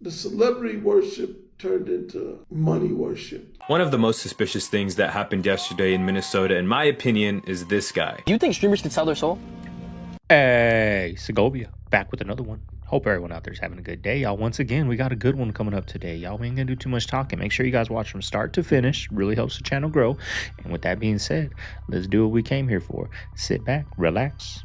The celebrity worship turned into money worship. One of the most suspicious things that happened yesterday in Minnesota, in my opinion, is this guy. Do you think streamers can sell their soul? Hey, Segovia, back with another one. Hope everyone out there's having a good day, y'all. Once again, we got a good one coming up today, y'all. We ain't gonna do too much talking. Make sure you guys watch from start to finish. Really helps the channel grow. And with that being said, let's do what we came here for. Sit back, relax,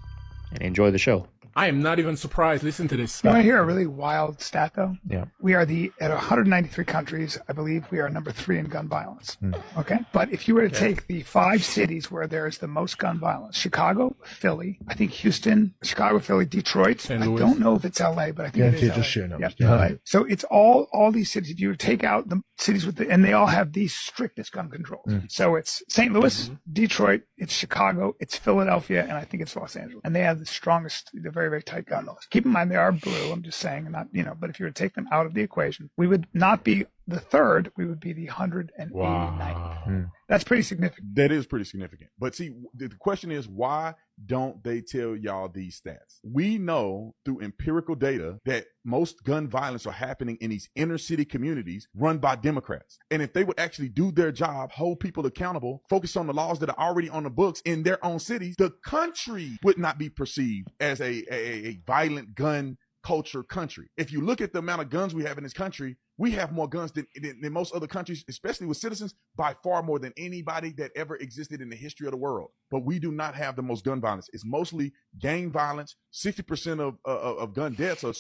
and enjoy the show. I am not even surprised. Listen to this. You want to hear a really wild stat, though? Yeah. We are at 193 countries, I believe we are number 3 in gun violence. Okay? But if you were to take the 5 cities where there is the most gun violence, Chicago, Philly, I think Houston, Chicago, Philly, Detroit. I don't know if it's LA, but I think it is LA. Yep. So it's all these cities. If you were to take out the cities and they all have the strictest gun controls. So it's St. Louis, Detroit, it's Chicago, it's Philadelphia, and I think it's Los Angeles. And they have the strongest, the very, very tight gun laws. Keep in mind, they are blue. I'm just saying, not, but if you were to take them out of the equation, we would not be the third, we would be the 189th. Wow. That's pretty significant. That is pretty significant. But see, the question is, why don't they tell y'all these stats? We know through empirical data that most gun violence are happening in these inner city communities run by Democrats. And if they would actually do their job, hold people accountable, focus on the laws that are already on the books in their own cities, the country would not be perceived as a violent gun culture country. If you look at the amount of guns we have in this country, we have more guns than most other countries, especially with citizens, by far more than anybody that ever existed in the history of the world. But we do not have the most gun violence. It's mostly gang violence. 60% of gun deaths are.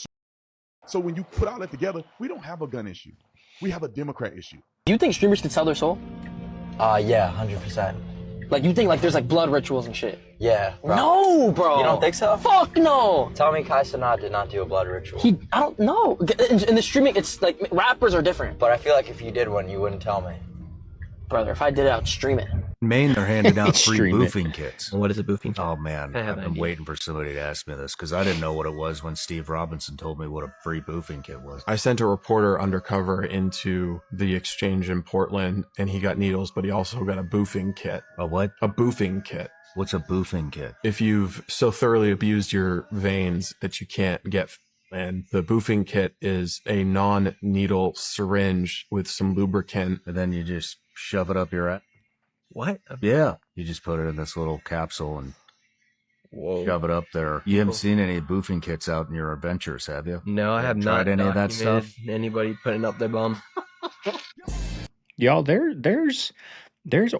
So when you put all that together, we don't have a gun issue. We have a Democrat issue. Do you think streamers can sell their soul? Yeah, 100%. Like, you think, like, there's, like, blood rituals and shit? Yeah, bro. No, bro. You don't think so? Fuck no. Tell me Kai Cenat did not do a blood ritual. I don't know. In the streaming, it's, like, rappers are different. But I feel like if you did one, you wouldn't tell me. Brother, if I did it, I'd stream it. Maine, they're handing out free boofing kits. What is a boofing kit? Oh, man. I've been waiting for somebody to ask me this because I didn't know what it was when Steve Robinson told me what a free boofing kit was. I sent a reporter undercover into the exchange in Portland, and he got needles, but he also got a boofing kit. A what? A boofing kit. What's a boofing kit? If you've so thoroughly abused your veins that you can't get... And the boofing kit is a non-needle syringe with some lubricant. And then you just shove it up your ass. What? Yeah. You just put it in this little capsule and shove it up there. You haven't seen any boofing kits out in your adventures, have you? No, I have not tried any of that stuff. Anybody putting up their bum? Y'all, there's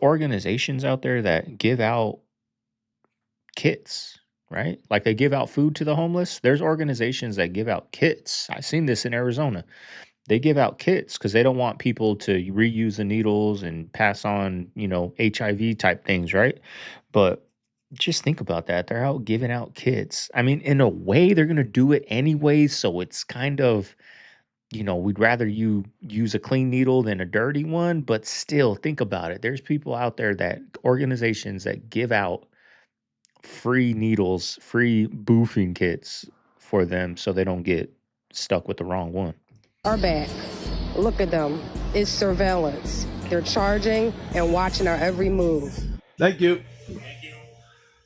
organizations out there that give out kits, right? Like they give out food to the homeless. There's organizations that give out kits. I've seen this in Arizona. They give out kits because they don't want people to reuse the needles and pass on, HIV type things, right? But just think about that. They're out giving out kits. I mean, in a way, they're going to do it anyways. So it's kind of, we'd rather you use a clean needle than a dirty one. But still, think about it. There's people out there organizations that give out free needles, free boofing kits for them so they don't get stuck with the wrong one. Are back. Look at them. It's surveillance. They're charging and watching our every move. Thank you.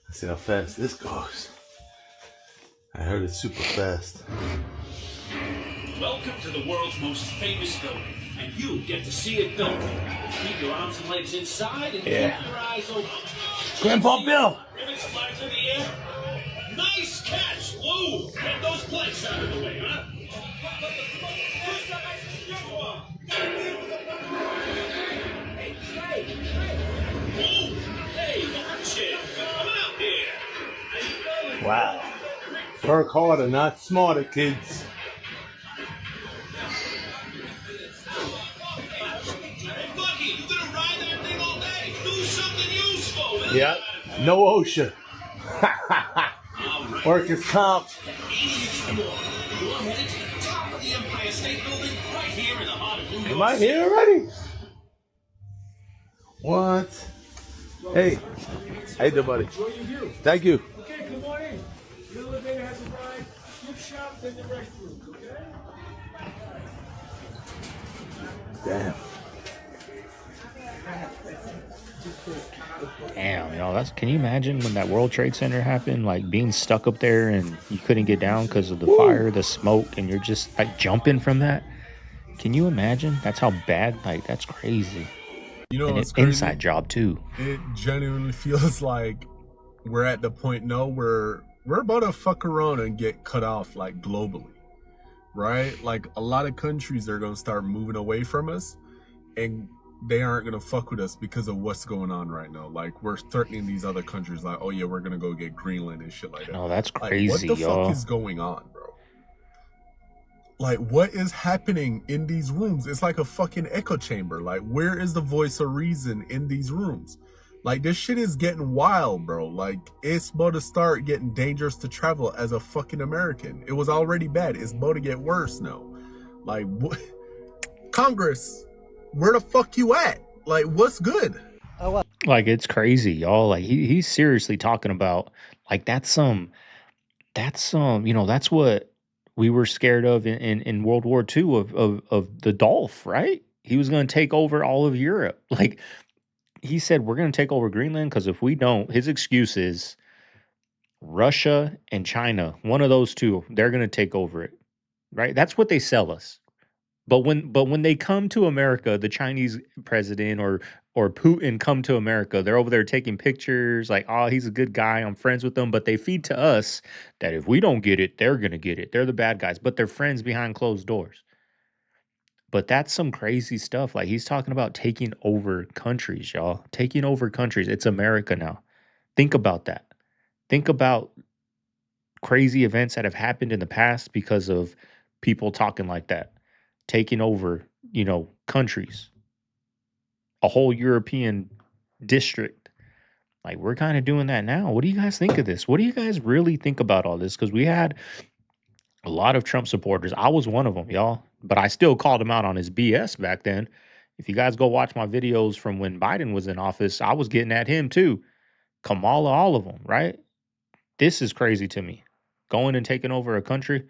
Let's see how fast this goes. I heard it's super fast. Welcome to the world's most famous building, and you get to see it built. Keep your arms and legs inside and keep your eyes open. Grandpa Bill! Ribbons fly through the air. Nice catch! Whoa! Get those planks out of the way, huh? Wow. Work harder, not smarter, kids. Yeah, no OSHA. Workers' comp. Am I here already? What? Hey. Hey there, buddy. Thank you. Okay, good morning. The elevator has arrived. Gift shop and the restrooms, okay? Damn. Damn, can you imagine when that World Trade Center happened, like being stuck up there and you couldn't get down because of the fire, the smoke, and you're just like jumping from that? Can you imagine? That's how bad. Like that's crazy. You know And what's it's crazy? inside job too. It genuinely feels like we're at the point now where we're about to fuck around and get cut off like globally, right? Like a lot of countries are gonna start moving away from us, and they aren't gonna fuck with us because of what's going on right now. Like we're threatening these other countries, like, oh yeah, we're gonna go get Greenland and shit like that. No, that's Like, crazy, what the y'all. fuck is going on, bro? Like, what is happening in these rooms? It's like a fucking echo chamber. Like, where is the voice of reason in these rooms? Like, this shit is getting wild, bro. Like, it's about to start getting dangerous to travel as a fucking American. It was already bad. It's about to get worse now. Like, what? Congress, where the fuck you at? Like, what's good? Like it's crazy, y'all. Like he's seriously talking about like that's some you know that's what we were scared of in World War II of the Dolph, right? He was going to take over all of Europe. Like he said, we're going to take over Greenland because if we don't, his excuse is Russia and China. One of those two, they're going to take over it, right? That's what they sell us. But when they come to America, the Chinese president or Putin come to America, they're over there taking pictures like, oh, he's a good guy. I'm friends with him. But they feed to us that if we don't get it, they're gonna get it. They're the bad guys, but they're friends behind closed doors. But that's some crazy stuff. Like he's talking about taking over countries, y'all. Taking over countries. It's America now. Think about that. Think about crazy events that have happened in the past because of people talking like that, taking over, you know, countries, a whole European district. Like we're kind of doing that now. What do you guys think of this? What do you guys really think about all this? Because we had a lot of Trump supporters. I was one of them, y'all, but I still called him out on his BS back then. If you guys go watch my videos from when Biden was in office, I was getting at him too. Kamala, all of them, right? This is crazy to me. Going and taking over a country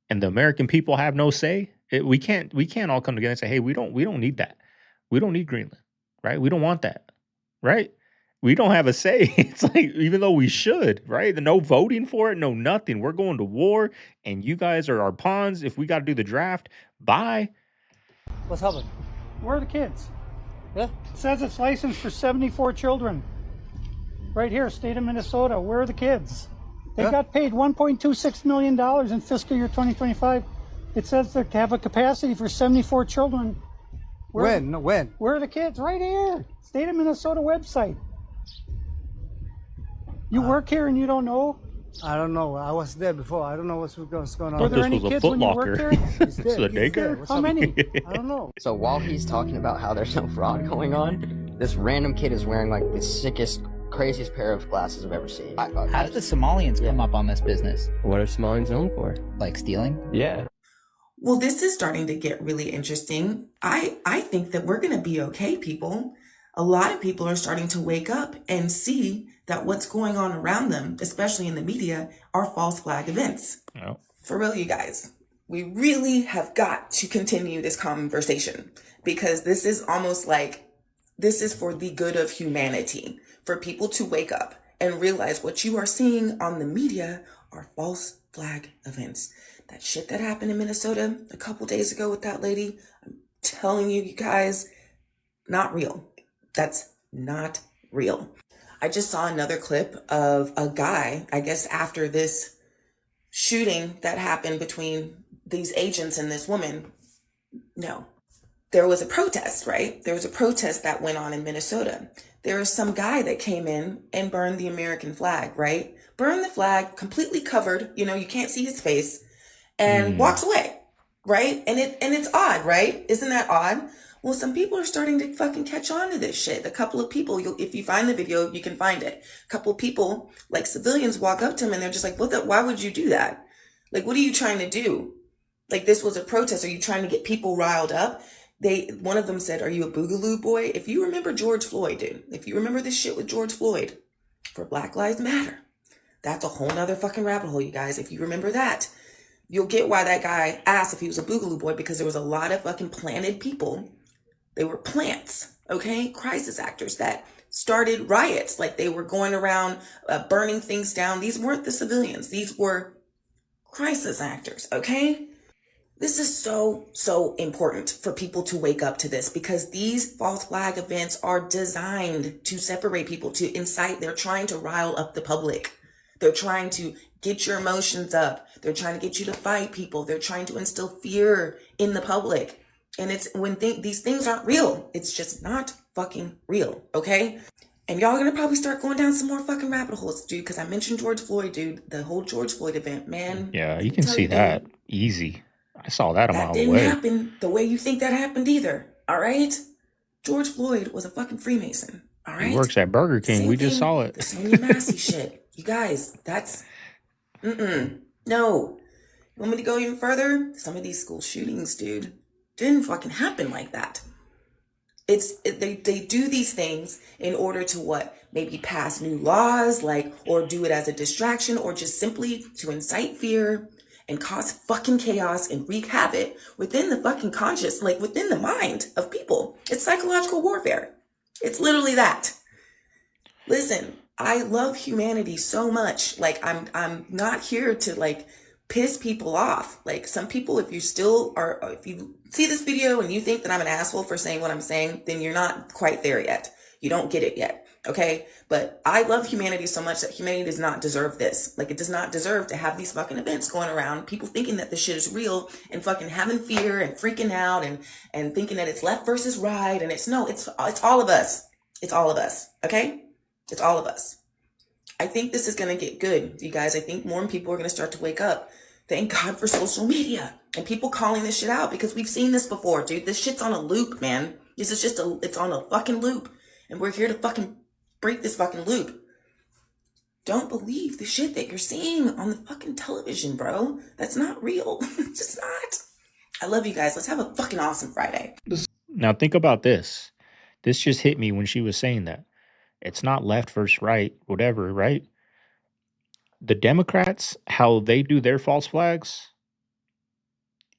and the American people have no say. We can't all come together and say, hey, we don't need that. We don't need Greenland, right? We don't want that, right? We don't have a say. It's like even though we should, right? No voting for it, no nothing. We're going to war, and you guys are our pawns. If we got to do the draft, bye. What's happening? Where are the kids? Yeah. It says it's licensed for 74 children. Right here, state of Minnesota. Where are the kids? They got paid $1.26 million in fiscal year 2025. It says they have a capacity for 74 children. When? Where are the kids? Right here. State of Minnesota website. You work here and you don't know? I don't know. I was there before. I don't know what's going on. Were there any kids when you worked there? He's there. This is a He's daycare? there. How many? I don't know. So while he's talking about how there's no fraud going on, this random kid is wearing like the sickest, craziest pair of glasses I've ever seen. How did the Somalians come up on this business? What are Somalians known for? Like stealing? Yeah. Well, this is starting to get really interesting. I think that we're going to be okay, people. A lot of people are starting to wake up and see that what's going on around them, especially in the media, are false flag events. Oh. For real, you guys. We really have got to continue this conversation because this is almost like this is for the good of humanity, for people to wake up and realize what you are seeing on the media are false flag events. That shit that happened in Minnesota a couple days ago with that lady, I'm telling you, you guys, not real. That's not real. I just saw another clip of a guy, I guess after this shooting that happened between these agents and this woman. No, there was a protest, right? There was a protest that went on in Minnesota. There was some guy that came in and burned the American flag, right? Burned the flag, completely covered, you can't see his face, and walks away, right? And it's odd, right? Isn't that odd? Well, some people are starting to fucking catch on to this shit. A couple of people, if you find the video, you can find it. A couple of people, like civilians, walk up to him and they're just like, why would you do that? Like, what are you trying to do? Like, this was a protest. Are you trying to get people riled up? One of them said, are you a boogaloo boy? If you remember George Floyd, dude, if you remember this shit with George Floyd for Black Lives Matter, that's a whole nother fucking rabbit hole, you guys. If you remember that, you'll get why that guy asked if he was a boogaloo boy, because there was a lot of fucking planted people. They were plants, okay? Crisis actors that started riots. Like they were going around burning things down. These weren't the civilians. These were crisis actors, okay? This is so important for people to wake up to this, because these false flag events are designed to separate people, to incite. They're trying to rile up the public. They're trying to get your emotions up. They're trying to get you to fight people. They're trying to instill fear in the public. And it's when these things aren't real. It's just not fucking real, okay? And y'all are gonna probably start going down some more fucking rabbit holes, dude, because I mentioned George Floyd, dude. The whole George Floyd event, man. Yeah, you can see that easy. I saw that a That mile didn't away. happen the way you think that happened either, all right? George Floyd was a fucking Freemason, all He right? works at Burger King. Same We just thing, saw it. the Sonia Massey shit. You guys, that's, no. You want me to go even further? Some of these school shootings, dude, didn't fucking happen like that. They do these things in order to what? Maybe pass new laws, like, or do it as a distraction, or just simply to incite fear and cause fucking chaos and wreak havoc within the fucking conscious, like within the mind of people. It's psychological warfare. It's literally that. Listen, I love humanity so much. Like, I'm not here to like piss people off. Like, some people, if you see this video and you think that I'm an asshole for saying what I'm saying, then you're not quite there yet. You don't get it yet. Okay. But I love humanity so much that humanity does not deserve this. Like, it does not deserve to have these fucking events going around, people thinking that this shit is real and fucking having fear and freaking out and thinking that it's left versus right. And it's all of us. It's all of us. Okay. It's all of us. I think this is going to get good, you guys. I think more people are going to start to wake up. Thank God for social media and people calling this shit out, because we've seen this before, dude. This shit's on a loop, man. This is it's on a fucking loop, and we're here to fucking break this fucking loop. Don't believe the shit that you're seeing on the fucking television, bro. That's not real. It's just not. I love you guys. Let's have a fucking awesome Friday. Now think about this. This just hit me when she was saying that. It's not left versus right, whatever, right? The Democrats, how they do their false flags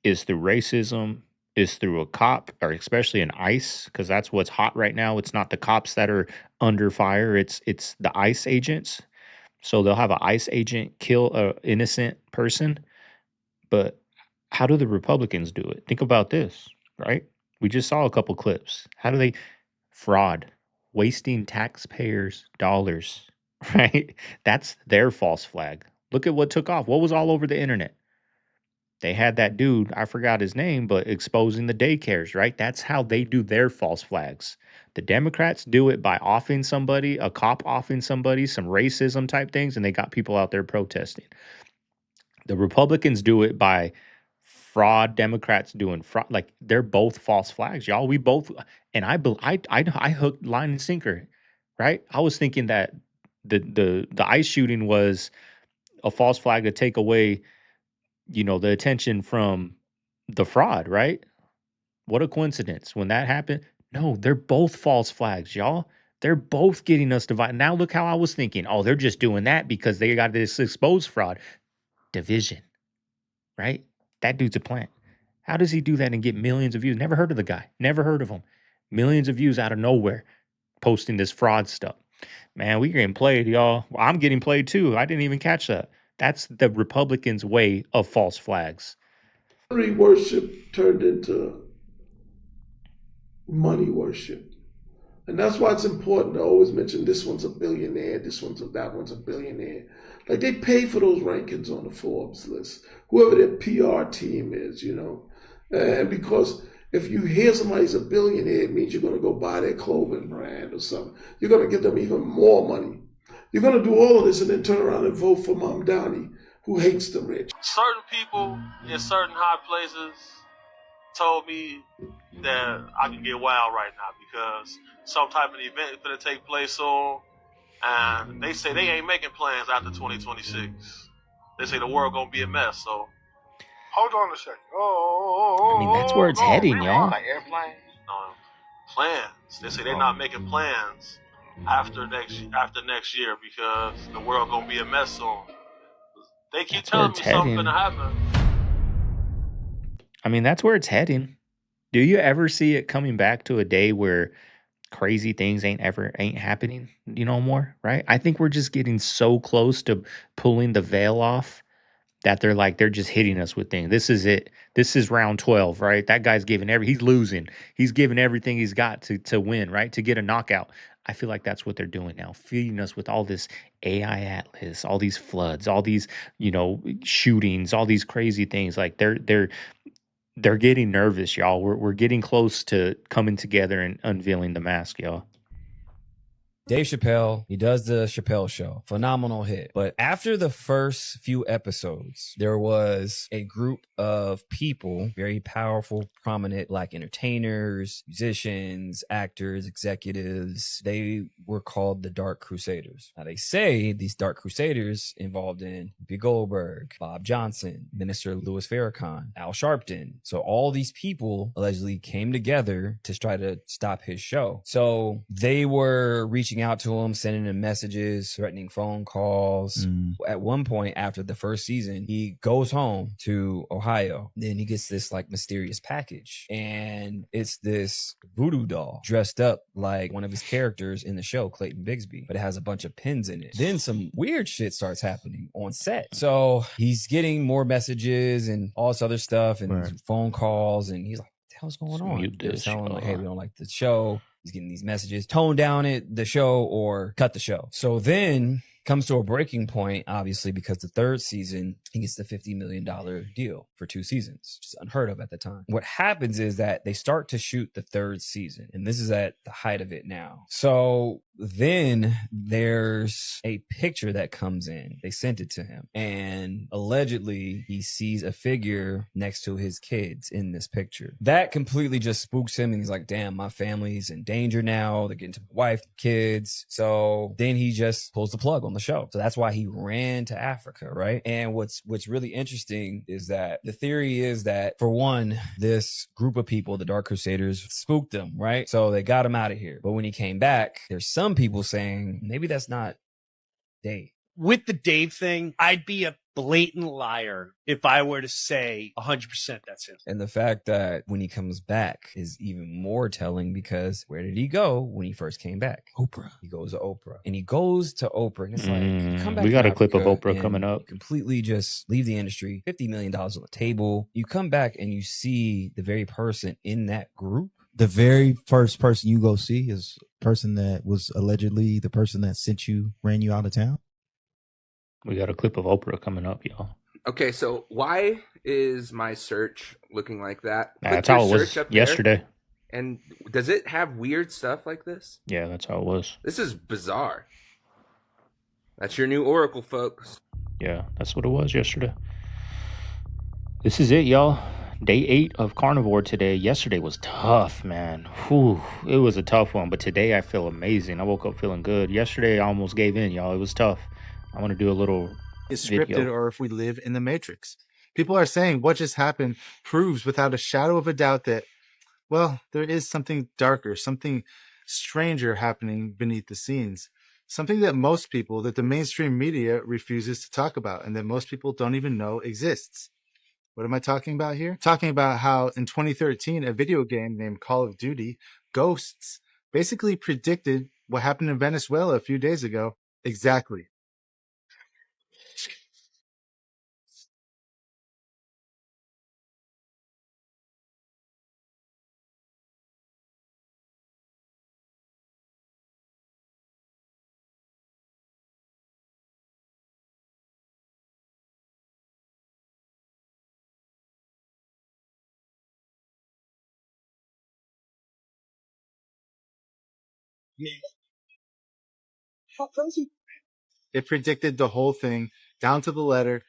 is through racism, is through a cop, or especially an ICE, because that's what's hot right now. It's not the cops that are under fire, it's the ICE agents. So they'll have an ICE agent kill an innocent person. But how do the Republicans do it? Think about this, right? We just saw a couple clips. How do they fraud, wasting taxpayers' dollars, right? That's their false flag. Look at what took off. What was all over the internet? They had that dude, I forgot his name, but exposing the daycares, right? That's how they do their false flags. The Democrats do it by offing somebody, a cop offing somebody, some racism type things, and they got people out there protesting. The Republicans do it by fraud. Democrats doing fraud. Like, they're both false flags, y'all. We both, and I hooked line and sinker, right? I was thinking that the ICE shooting was a false flag to take away, the attention from the fraud, right? What a coincidence when that happened. No, they're both false flags, y'all. They're both getting us divided. Now look how I was thinking. Oh, they're just doing that because they got this exposed fraud. Division, right? That dude's a plant. How does he do that and get millions of views? Never heard of the guy. Never heard of him. Millions of views out of nowhere posting this fraud stuff. Man, we getting played, y'all. Well, I'm getting played too. I didn't even catch that. That's the Republicans' way of false flags. Worship turned into money worship. And that's why it's important to always mention this one's a billionaire, that one's a billionaire. Like, they pay for those rankings on the Forbes list, whoever their PR team is, And because if you hear somebody's a billionaire, it means you're going to go buy their clothing brand or something. You're going to give them even more money. You're going to do all of this and then turn around and vote for Mom Donnie, who hates the rich. Certain people in certain high places told me that I can get wild right now because some type of event is going to take place soon, and they say they ain't making plans after 2026. They say the world going to be a mess, so... Hold on a second. I mean, that's where it's heading, y'all. Like airplanes? Plans. They say they're not making plans after next year because the world going to be a mess soon. They keep telling me something's going to happen. I mean, that's where it's heading. Do you ever see it coming back to a day where crazy things ain't happening, more, right? I think we're just getting so close to pulling the veil off that they're just hitting us with things. This is it. This is round 12, right? That guy's he's losing. He's giving everything he's got to win, right? To get a knockout. I feel like that's what they're doing now, feeding us with all this AI atlas, all these floods, all these, shootings, all these crazy things. Like they're getting nervous, y'all. We're getting close to coming together and unveiling the mask, y'all. Dave Chappelle, he does the Chappelle Show. Phenomenal hit. But after the first few episodes, there was a group of people, very powerful, prominent Black entertainers, musicians, actors, executives. They were called the Dark Crusaders. Now, they say these Dark Crusaders involved in Whoopi Goldberg, Bob Johnson, Minister Louis Farrakhan, Al Sharpton. So all these people allegedly came together to try to stop his show. So they were reaching out to him, sending him messages, threatening phone calls. At one point after the first season, he goes home to Ohio. Then he gets this like mysterious package, and it's this voodoo doll dressed up like one of his characters in the show, Clayton Bigsby, but it has a bunch of pins in it. Then some weird shit starts happening on set. So he's getting more messages and all this other stuff and phone calls, and he's like, what the hell's going on? They're telling him like, hey, we don't like the show. He's getting these messages, tone down the show or cut the show. So then comes to a breaking point, obviously, because the third season, he gets the $50 million deal for 2 seasons, which is unheard of at the time. What happens is that they start to shoot the third season, and this is at the height of it now. So then there's a picture that comes in. They sent it to him, and allegedly he sees a figure next to his kids in this picture. That completely just spooks him, and he's like, damn, my family's in danger now. They're getting to my wife, kids. So then he just pulls the plug on the show. So that's why he ran to Africa, right? And what's really interesting is that the theory is that, for one, this group of people, the Dark Crusaders, spooked him, right? So they got him out of here. But when he came back, there's some people saying maybe that's not Dave. With the Dave thing, I'd be a blatant liar if I were to say 100% that's him. And the fact that when he comes back is even more telling, because where did he go when he first came back? Oprah. He goes to Oprah. And he goes to Oprah, and it's like, you come back We got from a clip of Africa Oprah and coming up. you completely just leave the industry, $50 million on the table. You come back and you see the very person in that group. The very first person you go see is a person that was allegedly the person that ran you out of town. We got a clip of Oprah coming up, y'all. Okay, so why is my search looking like that? That's how it was yesterday. And does it have weird stuff like this? Yeah, that's how it was. This is bizarre. That's your new Oracle, folks. Yeah, that's what it was yesterday. This is it, y'all. Day 8 of Carnivore today. Yesterday was tough, man. Whew, it was a tough one, but today I feel amazing. I woke up feeling good. Yesterday I almost gave in, y'all. It was tough. I want to do a little is video. Scripted, or if we live in the Matrix. People are saying what just happened proves without a shadow of a doubt that, well, there is something darker, something stranger happening beneath the scenes. Something that the mainstream media refuses to talk about, and that most people don't even know exists. What am I talking about here? Talking about how in 2013, a video game named Call of Duty Ghosts basically predicted what happened in Venezuela a few days ago. Exactly. How crazy. It predicted the whole thing down to the letter.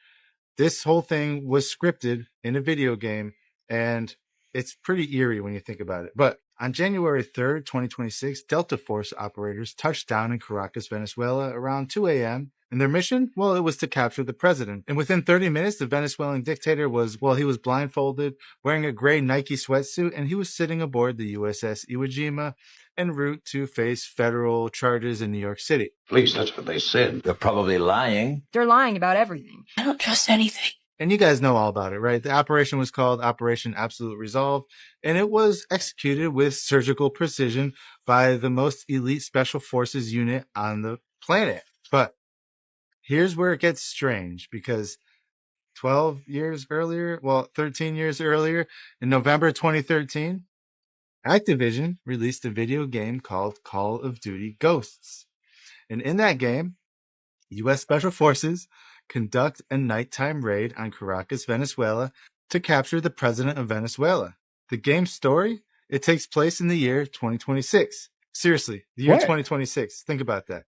This whole thing was scripted in a video game, and it's pretty eerie when you think about it. But on January 3rd, 2026, Delta Force operators touched down in Caracas, Venezuela around 2 a.m. And their mission? Well, it was to capture the president. And within 30 minutes, the Venezuelan dictator was blindfolded, wearing a gray Nike sweatsuit, and he was sitting aboard the USS Iwo Jima en route to face federal charges in New York City. At least that's what they said. They're probably lying. They're lying about everything. I don't trust anything. And you guys know all about it, right? The operation was called Operation Absolute Resolve, and it was executed with surgical precision by the most elite special forces unit on the planet. But here's where it gets strange, because 12 years earlier, 13 years earlier, in November 2013, Activision released a video game called Call of Duty Ghosts. And in that game, U.S. Special Forces conduct a nighttime raid on Caracas, Venezuela, to capture the president of Venezuela. The game's story, it takes place in the year 2026. Seriously, the year 2026. Think about that.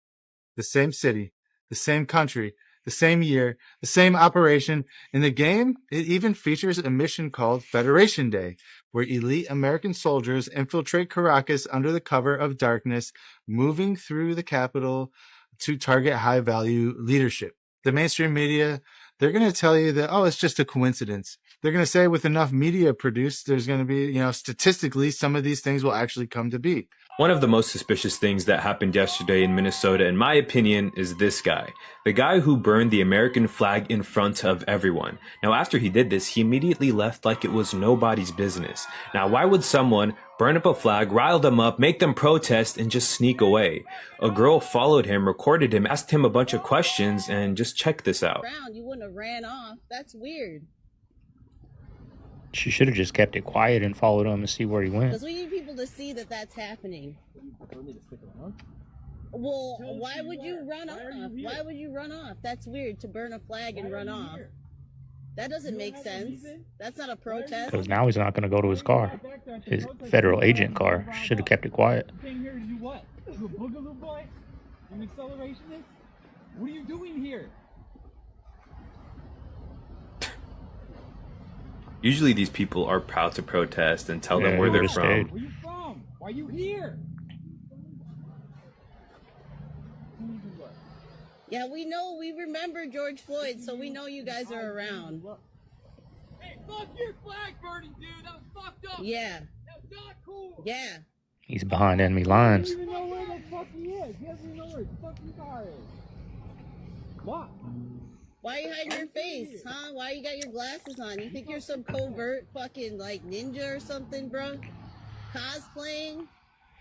The same city, the same country, the same year, the same operation. In the game, it even features a mission called Federation Day, where elite American soldiers infiltrate Caracas under the cover of darkness, moving through the capital to target high-value leadership. The mainstream media, they're going to tell you that, oh, it's just a coincidence. They're going to say with enough media produced, there's going to be, statistically, some of these things will actually come to be. One of the most suspicious things that happened yesterday in Minnesota, in my opinion, is this guy. The guy who burned the American flag in front of everyone. Now, after he did this, he immediately left like it was nobody's business. Now, why would someone burn up a flag, rile them up, make them protest, and just sneak away? A girl followed him, recorded him, asked him a bunch of questions, and just check this out. You wouldn't have ran off. That's weird. She should have just kept it quiet and followed him and see where he went. Because we need people to see that that's happening. Well, why would you run off? Why would you run off? That's weird, to burn a flag and run off. That doesn't make sense. That's not a protest. Because now he's not going to go to his car. His federal agent car. Should have kept it quiet. You came here to do what? To a boogaloo boy? An accelerationist? What are you doing here? Usually these people are proud to protest and tell them where they're from. Where are you from? Why are you here? Yeah, we know. We remember George Floyd, so we know you guys are around. Hey, fuck your flag burning, dude. That was fucked up. Yeah. That's not cool. Yeah. He's behind enemy lines. He doesn't even know where the fuck he is. He doesn't even know where his fucking car is. What? Why you hiding your face, huh? Why you got your glasses on? You think you're some covert fucking like ninja or something, bro? Cosplaying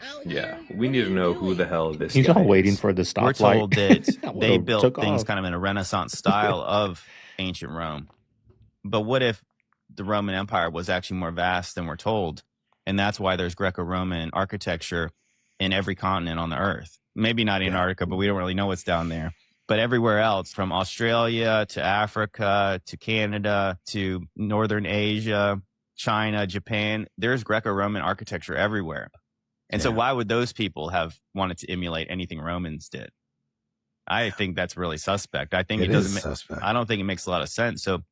out Yeah, here? we need to know who the hell this He's guy all waiting is. for the stoplight. We're told that they Would've built took things off. kind of in a Renaissance style of ancient Rome. But what if the Roman Empire was actually more vast than we're told? And that's why there's Greco-Roman architecture in every continent on the earth. Maybe not Antarctica, but we don't really know what's down there. But everywhere else, from Australia to Africa to Canada to Northern Asia, China, Japan, there's Greco-Roman architecture everywhere. And so why would those people have wanted to emulate anything Romans did? I think that's really suspect. I think It it is doesn't. suspect. I don't think it makes a lot of sense. So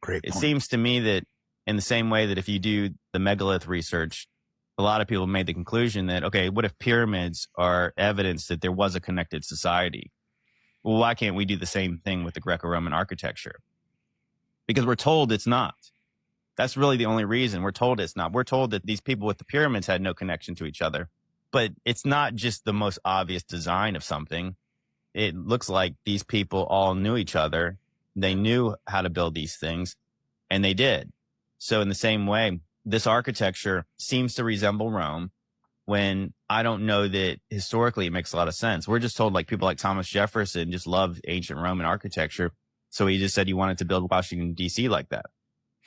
Great it point. seems to me that in the same way that if you do the megalith research, a lot of people made the conclusion that, okay, what if pyramids are evidence that there was a connected society? Well, why can't we do the same thing with the Greco-Roman architecture? Because we're told it's not. That's really the only reason. We're told it's not. We're told that these people with the pyramids had no connection to each other. But it's not just the most obvious design of something. It looks like these people all knew each other. They knew how to build these things, and they did. So in the same way, this architecture seems to resemble Rome, when I don't know that historically it makes a lot of sense. We're just told like people like Thomas Jefferson just loved ancient Roman architecture. So he just said he wanted to build Washington, D.C. like that.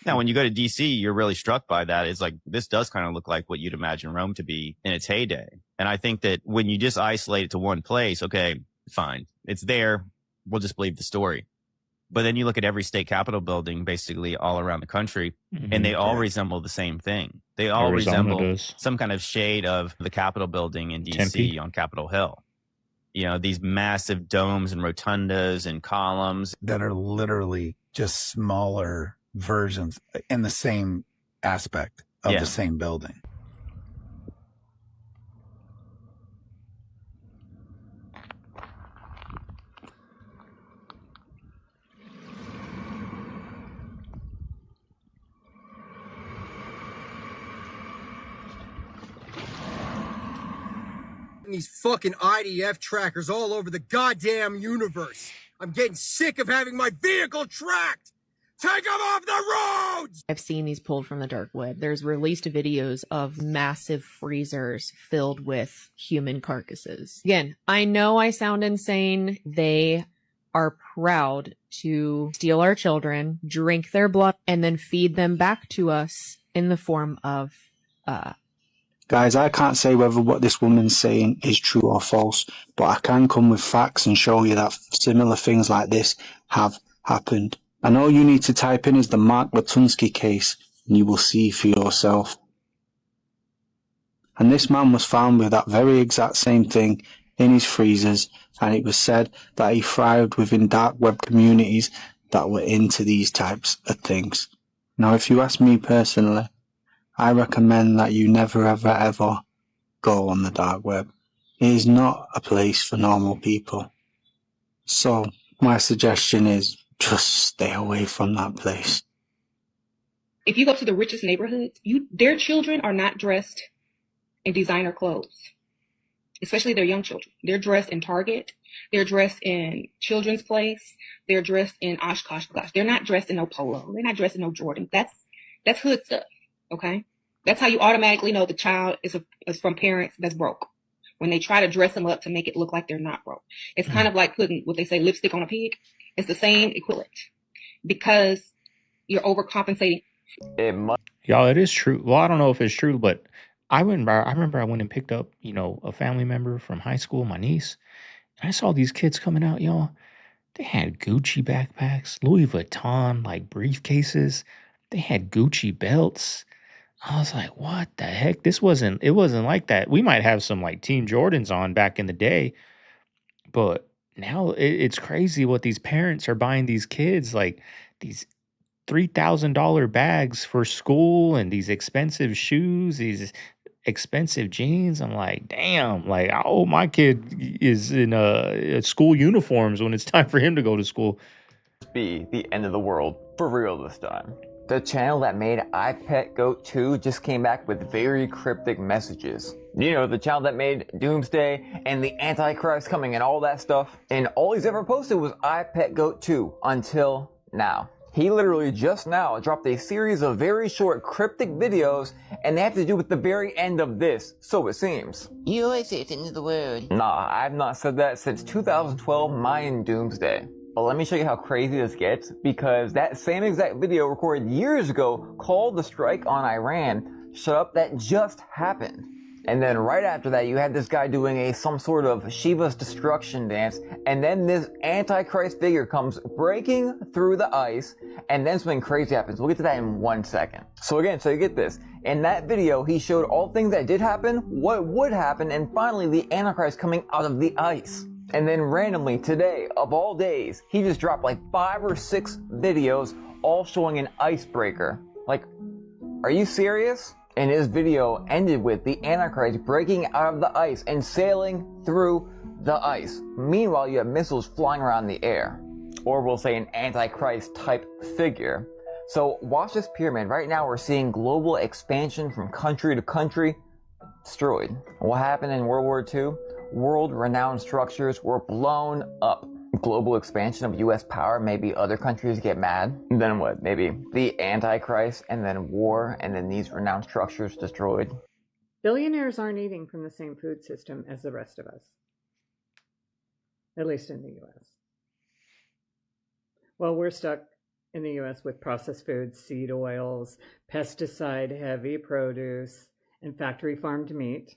Now, when you go to D.C., you're really struck by that. It's like, this does kind of look like what you'd imagine Rome to be in its heyday. And I think that when you just isolate it to one place, okay, fine. It's there. We'll just believe the story. But then you look at every state capitol building basically all around the country, and they all resemble the same thing. They all Arizona resemble does. some kind of shade of the Capitol building in D.C. Tempe. on Capitol Hill. You know, these massive domes and rotundas and columns. That are literally just smaller versions in the same aspect of Yeah. the same building. These fucking IDF trackers all over the goddamn universe. I'm getting sick of having my vehicle tracked. Take them off the roads! I've seen these pulled from the dark web. There's released videos of massive freezers filled with human carcasses. Again, I know I sound insane. They are proud to steal our children, drink their blood, and then feed them back to us in the form of Guys, I can't say whether what this woman's saying is true or false, but I can come with facts and show you that similar things like this have happened. And all you need to type in is the Mark Latunsky case, and you will see for yourself. And this man was found with that very exact same thing in his freezers, and it was said that he thrived within dark web communities that were into these types of things. Now, if you ask me personally, I recommend that you never ever ever go on the dark web. It is not a place for normal people. So, my suggestion is just stay away from that place. If you go to the richest neighborhoods, their children are not dressed in designer clothes, especially their young children. They're dressed in Target. They're dressed in Children's Place. They're dressed in Oshkosh B'gosh. They're not dressed in no Polo. They're not dressed in no Jordan. That's hood stuff. Okay. That's how you automatically know the child is from parents that's broke. When they try to dress them up to make it look like they're not broke. It's kind of like putting what they say lipstick on a pig. It's the same equivalent because you're overcompensating. Y'all, it is true. Well, I don't know if it's true, but I remember I went and picked up, a family member from high school, my niece. And I saw these kids coming out, y'all. They had Gucci backpacks, Louis Vuitton like briefcases. They had Gucci belts. I was like, what the heck? It wasn't like that. We might have some like Team Jordans on back in the day, but now it's crazy what these parents are buying these kids, like these $3,000 bags for school and these expensive shoes, these expensive jeans. I'm like, damn, like, oh, my kid is in school uniforms when it's time for him to go to school. Be the end of the world for real this time. The channel that made I Pet Goat 2 just came back with very cryptic messages. You know, the channel that made Doomsday and the Antichrist coming and all that stuff. And all he's ever posted was I Pet Goat 2 until now. He literally just now dropped a series of very short cryptic videos, and they have to do with the very end of this, so it seems. You always say it's into the world. Nah, I've not said that since 2012 Mayan Doomsday. But let me show you how crazy this gets, because that same exact video recorded years ago called the strike on Iran, shut up, that just happened. And then right after that, you had this guy doing some sort of Shiva's destruction dance, and then this Antichrist figure comes breaking through the ice, and then something crazy happens. We'll get to that in 1 second. So again, so you get this. In that video, he showed all things that did happen, what would happen, and finally the Antichrist coming out of the ice. And then randomly today, of all days, he just dropped like 5 or 6 videos all showing an icebreaker. Like, are you serious? And his video ended with the Antichrist breaking out of the ice and sailing through the ice. Meanwhile, you have missiles flying around the air. Or we'll say an Antichrist type figure. So watch this pyramid. Right now we're seeing global expansion from country to country destroyed. What happened in World War II? World-renowned structures were blown up. Global expansion of US power, maybe other countries get mad. And then what? Maybe the Antichrist, and then war, and then these renowned structures destroyed. Billionaires aren't eating from the same food system as the rest of us. At least in the US. Well, we're stuck in the US with processed foods, seed oils, pesticide-heavy produce, and factory-farmed meat.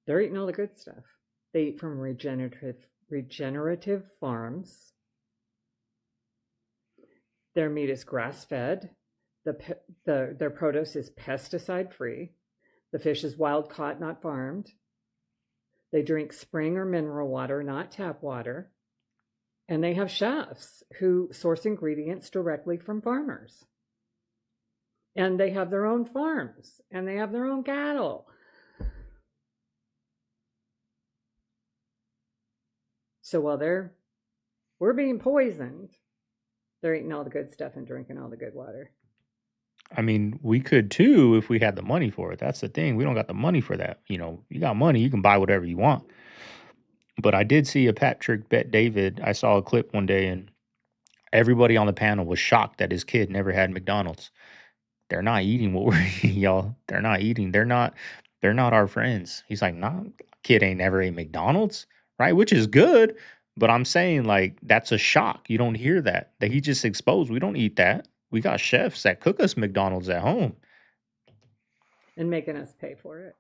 They're eating all the good stuff. They eat from regenerative farms. Their meat is grass-fed. Their produce is pesticide-free. The fish is wild caught, not farmed. They drink spring or mineral water, not tap water. And they have chefs who source ingredients directly from farmers. And they have their own farms, and they have their own cattle. So while we're being poisoned, they're eating all the good stuff and drinking all the good water. I mean, we could too if we had the money for it. That's the thing. We don't got the money for that. You got money, you can buy whatever you want. But I did see a Patrick Bet David. I saw a clip one day, and everybody on the panel was shocked that his kid never had McDonald's. They're not eating what we're eating, y'all. They're not eating. They're not our friends. He's like, nah, kid ain't never ate McDonald's, right? Which is good, but I'm saying like that's a shock. You don't hear that he just exposed. We don't eat that. We got chefs that cook us McDonald's at home. And making us pay for it.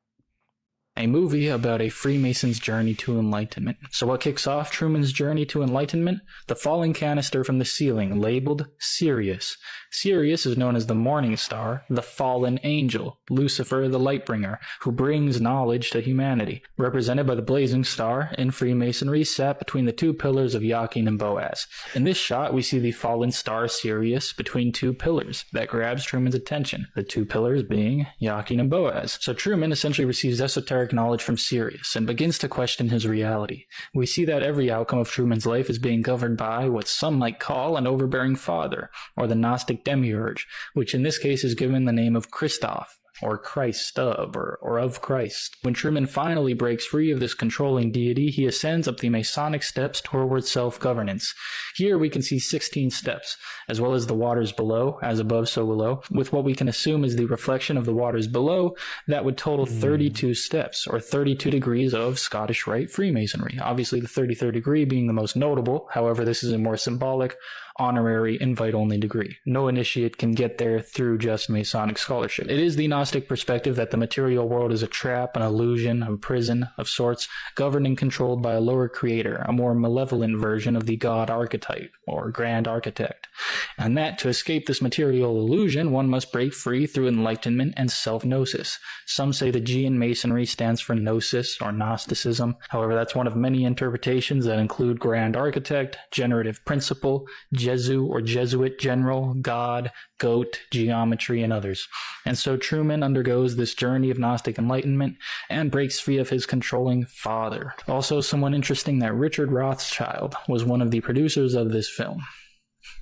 A movie about a Freemason's journey to enlightenment. So what kicks off Truman's journey to enlightenment? The falling canister from the ceiling, labeled Sirius. Sirius is known as the morning star, the fallen angel, Lucifer the Lightbringer, who brings knowledge to humanity. Represented by the blazing star, in Freemasonry sat between the two pillars of Jachin and Boaz. In this shot, we see the fallen star Sirius between two pillars. That grabs Truman's attention, the two pillars being Jachin and Boaz. So Truman essentially receives esoteric knowledge from Sirius and begins to question his reality. We see that every outcome of Truman's life is being governed by what some might call an overbearing father, or the Gnostic demiurge, which in this case is given the name of Christoph, or Christ of, or of Christ. When Truman finally breaks free of this controlling deity, he ascends up the Masonic steps towards self-governance. Here we can see 16 steps, as well as the waters below, as above so below, with what we can assume is the reflection of the waters below, that would total 32 steps, or 32 degrees of Scottish Rite Freemasonry. Obviously the 33rd degree being the most notable, however this is a more symbolic, honorary, invite-only degree. No initiate can get there through just Masonic scholarship. It is the Gnostic perspective that the material world is a trap, an illusion, a prison of sorts, governed and controlled by a lower creator, a more malevolent version of the god archetype, or grand architect. And that, to escape this material illusion, one must break free through enlightenment and self-gnosis. Some say the G in Masonry stands for gnosis, or Gnosticism. However, that's one of many interpretations that include grand architect, generative principle, Jesu or Jesuit general, God, goat, geometry, and others. And so Truman undergoes this journey of Gnostic enlightenment and breaks free of his controlling father. Also, somewhat interesting that Richard Rothschild was one of the producers of this film.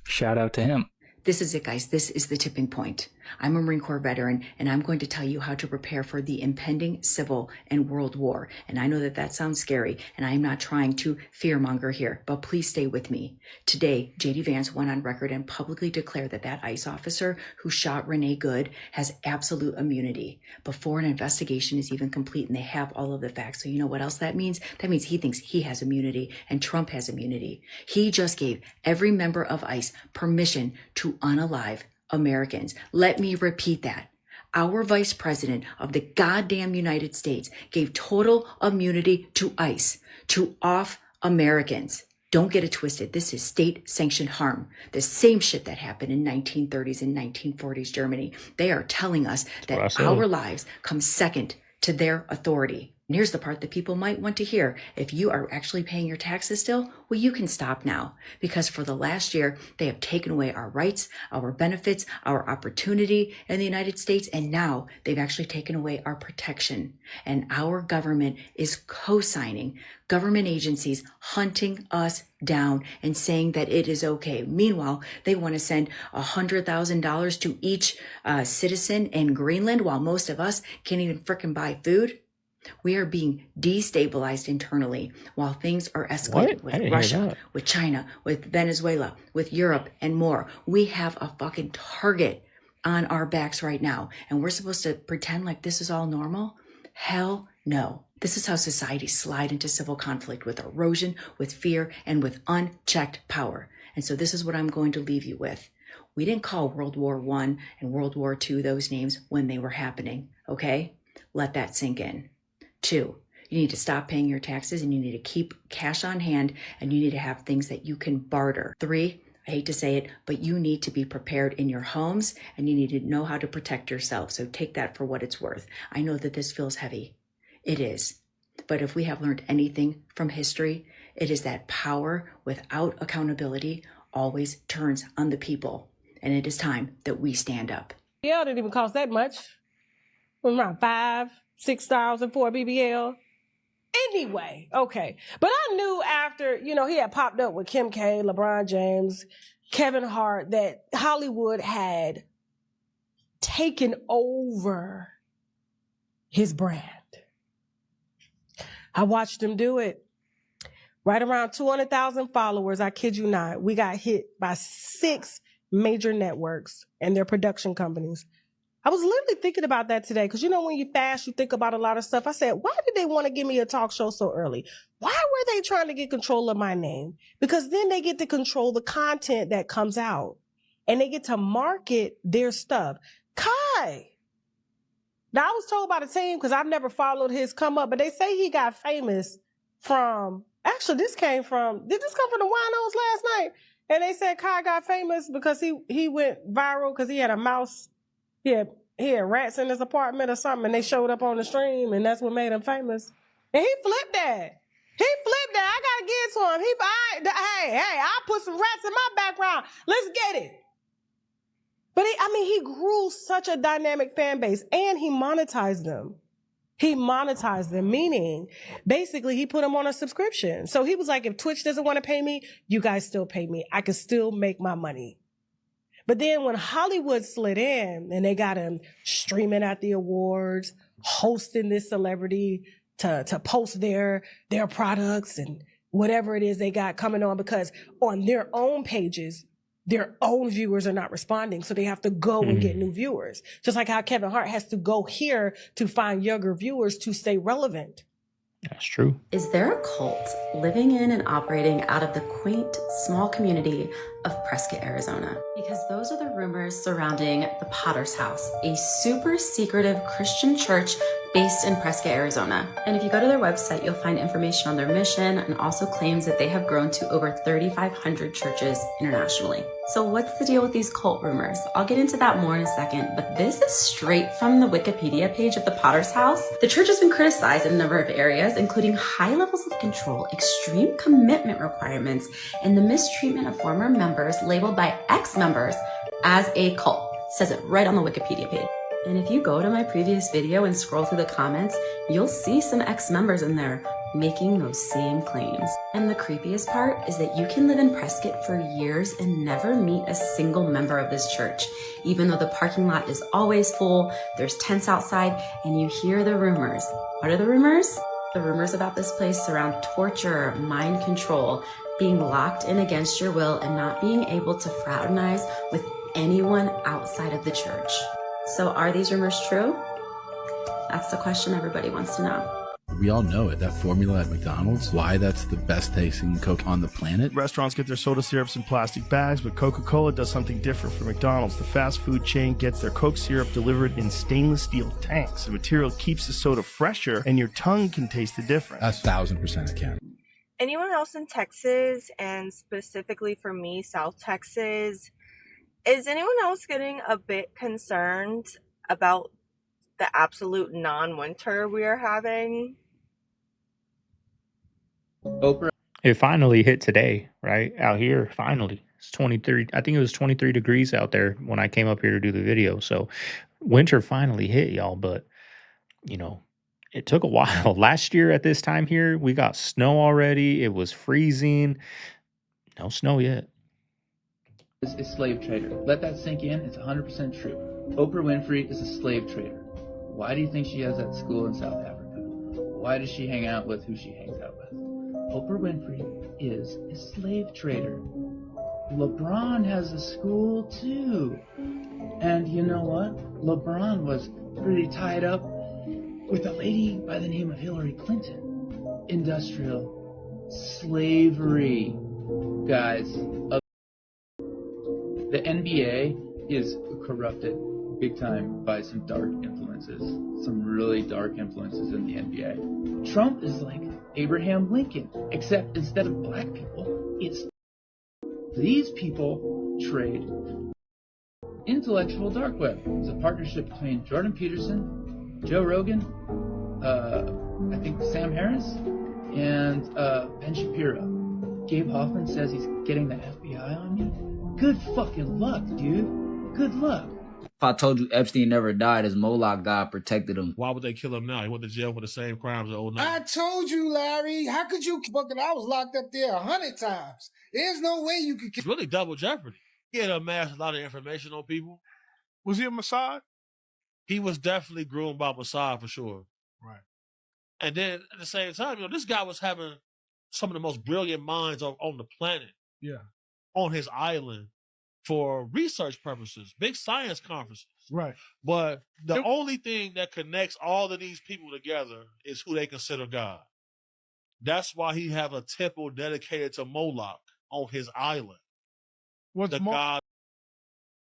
Shout out to him. This is it, guys. This is the tipping point. I'm a Marine Corps veteran, and I'm going to tell you how to prepare for the impending civil and world war. And I know that that sounds scary, and I'm not trying to fearmonger here, but please stay with me. Today, J.D. Vance went on record and publicly declared that that ICE officer who shot Renee Good has absolute immunity before an investigation is even complete, and they have all of the facts. So you know what else that means? That means he thinks he has immunity, and Trump has immunity. He just gave every member of ICE permission to unalive Americans. Let me repeat that. Our vice president of the goddamn United States gave total immunity to ICE to off Americans. Don't get it twisted. This is state-sanctioned harm. The same shit that happened in 1930s and 1940s Germany. They are telling us that our lives come second to their authority. And here's the part that people might want to hear. If you are actually paying your taxes still, well, you can stop now, because for the last year, they have taken away our rights, our benefits, our opportunity in the United States, and now they've actually taken away our protection. And our government is co-signing government agencies hunting us down and saying that it is okay. Meanwhile, they want to send $100,000 to each citizen in Greenland, while most of us can't even frickin' buy food. We are being destabilized internally while things are escalating with Russia, with China, with Venezuela, with Europe, and more. We have a fucking target on our backs right now, and we're supposed to pretend like this is all normal? Hell no. This is how societies slide into civil conflict, with erosion, with fear, and with unchecked power. And so this is what I'm going to leave you with. We didn't call World War I and World War II those names when they were happening, okay? Let that sink in. 2, you need to stop paying your taxes, and you need to keep cash on hand, and you need to have things that you can barter. 3, I hate to say it, but you need to be prepared in your homes, and you need to know how to protect yourself. So take that for what it's worth. I know that this feels heavy. It is. But if we have learned anything from history, it is that power without accountability always turns on the people. And it is time that we stand up. BBL didn't even cost that much. It was around $5,000-6,000 for a BBL. Anyway, okay. But I knew after, he had popped up with Kim K, LeBron James, Kevin Hart, that Hollywood had taken over his brand. I watched him do it. Right around 200,000 followers, I kid you not, we got hit by 6 major networks and their production companies. I was literally thinking about that today because, you know, when you fast, you think about a lot of stuff. I said, why did they want to give me a talk show so early? Why were they trying to get control of my name? Because then they get to control the content that comes out and they get to market their stuff. Kai. Now, I was told by the team because I've never followed his come up, but they say he got famous from, actually, did this come from the Winos last night? And they said Kai got famous because he went viral because he had a mouse. He had rats in his apartment or something, and they showed up on the stream, and that's what made him famous. And he flipped that. I gotta get to him. Hey, I'll put some rats in my background. Let's get it. But he grew such a dynamic fan base, and he monetized them. Meaning basically he put them on a subscription. So he was like, if Twitch doesn't want to pay me, you guys still pay me. I can still make my money. But then when Hollywood slid in and they got him streaming at the awards, hosting this celebrity to post their products and whatever it is they got coming on, because on their own pages, their own viewers are not responding. So they have to go and get new viewers. Just like how Kevin Hart has to go here to find younger viewers to stay relevant. That's true. Is there a cult living in and operating out of the quaint, small community of Prescott, Arizona? Because those are the rumors surrounding the Potter's House, a super secretive Christian church based in Prescott, Arizona. And if you go to their website, you'll find information on their mission and also claims that they have grown to over 3,500 churches internationally. So what's the deal with these cult rumors? I'll get into that more in a second, but this is straight from the Wikipedia page of the Potter's House. The church has been criticized in a number of areas, including high levels of control, extreme commitment requirements, and the mistreatment of former members labeled by ex-members as a cult. It says it right on the Wikipedia page. And if you go to my previous video and scroll through the comments, you'll see some ex-members in there making those same claims. And the creepiest part is that you can live in Prescott for years and never meet a single member of this church, even though the parking lot is always full, there's tents outside, and you hear the rumors. What are the rumors? The rumors about this place surround torture, mind control, being locked in against your will, and not being able to fraternize with anyone outside of the church. So are these rumors true? That's the question everybody wants to know. We all know it, that formula at McDonald's, why that's the best tasting Coke on the planet. Restaurants get their soda syrups in plastic bags, but Coca-Cola does something different for McDonald's. The fast food chain gets their Coke syrup delivered in stainless steel tanks. The material keeps the soda fresher, and your tongue can taste the difference. 1,000% it can. Anyone else in Texas, and specifically for me, South Texas, is anyone else getting a bit concerned about the absolute non-winter we are having? Oprah. It finally hit today, right? Out here, finally. It's 23. I think it was 23 degrees out there when I came up here to do the video. So winter finally hit, y'all. But, you know, it took a while. Last year at this time here, we got snow already. It was freezing. No snow yet. Is a slave trader. Let that sink in. It's 100% true. Oprah Winfrey is a slave trader. Why do you think she has that school in South Africa? Why does she hang out with who she hangs out with? Oprah Winfrey is a slave trader. LeBron has a school too. And you know what? LeBron was pretty tied up with a lady by the name of Hillary Clinton. Industrial slavery. Guys, the NBA is corrupted big time by some dark influences, some really dark influences in the NBA. Trump is like Abraham Lincoln, except instead of black people, it's these people trade intellectual dark web. It's a partnership between Jordan Peterson, Joe Rogan, I think Sam Harris, and Ben Shapiro. Gabe Hoffman says he's getting the FBI on me. Good fucking luck, dude. Good luck. If I told you Epstein never died, his Moloch God protected him. Why would they kill him now? He went to jail for the same crimes as old now. I told you, Larry. How could you bucket? I was locked up there 100 times. There's no way you could. It's really double jeopardy. He had amassed a lot of information on people. Was he a Mossad? He was definitely groomed by Mossad for sure. Right. And then at the same time, this guy was having some of the most brilliant minds on the planet. Yeah. On his island, for research purposes, big science conferences. Right. But the only thing that connects all of these people together is who they consider God. That's why he have a temple dedicated to Moloch on his island. What's the God?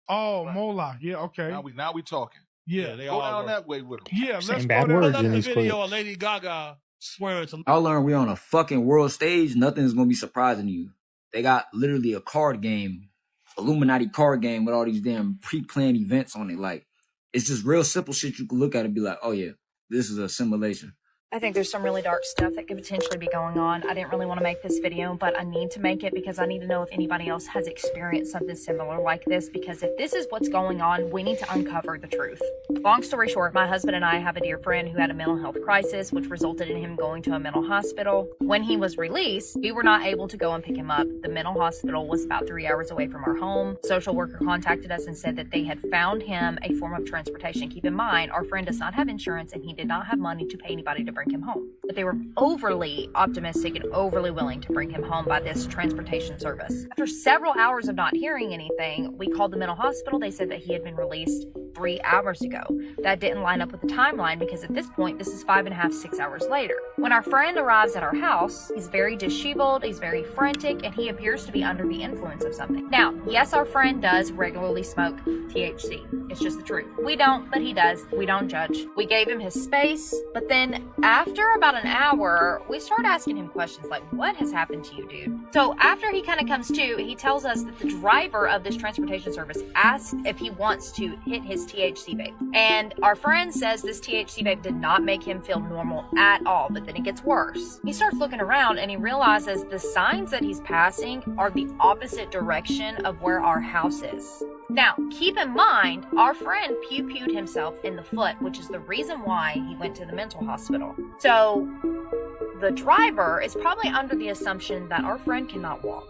Oh, Moloch. Yeah, okay. Now we talking. Yeah, they Go all down work. that way with him. Yeah, let's Saying go bad there. words Pull in up the these video clips. of Lady Gaga swearing to. I learned we on a fucking world stage. Nothing's gonna be surprising to you. They got literally a card game, Illuminati card game with all these damn pre-planned events on it. Like, it's just real simple shit you can look at and be like, oh yeah, this is a simulation. I think there's some really dark stuff that could potentially be going on. I didn't really want to make this video, but I need to make it because I need to know if anybody else has experienced something similar like this, because if this is what's going on, we need to uncover the truth. Long story short, my husband and I have a dear friend who had a mental health crisis, which resulted in him going to a mental hospital. When he was released, we were not able to go and pick him up. The mental hospital was about 3 hours away from our home. Social worker contacted us and said that they had found him a form of transportation. Keep in mind, our friend does not have insurance and he did not have money to pay anybody to bring him home. But they were overly optimistic and overly willing to bring him home by this transportation service. After several hours of not hearing anything, we called the mental hospital. They said that he had been released 3 hours ago. That didn't line up with the timeline because at this point, this is 5.5, 6 hours later. When our friend arrives at our house, he's very disheveled, he's very frantic, and he appears to be under the influence of something. Now, yes, our friend does regularly smoke THC. It's just the truth. We don't, but he does. We don't judge. We gave him his space, but then after about an hour, we start asking him questions like, what has happened to you, dude? So after he kind of comes to, he tells us that the driver of this transportation service asked if he wants to hit his THC vape. And our friend says this THC vape did not make him feel normal at all, but then it gets worse. He starts looking around and he realizes the signs that he's passing are the opposite direction of where our house is. Now, keep in mind, our friend pew-pewed himself in the foot, which is the reason why he went to the mental hospital. So, the driver is probably under the assumption that our friend cannot walk.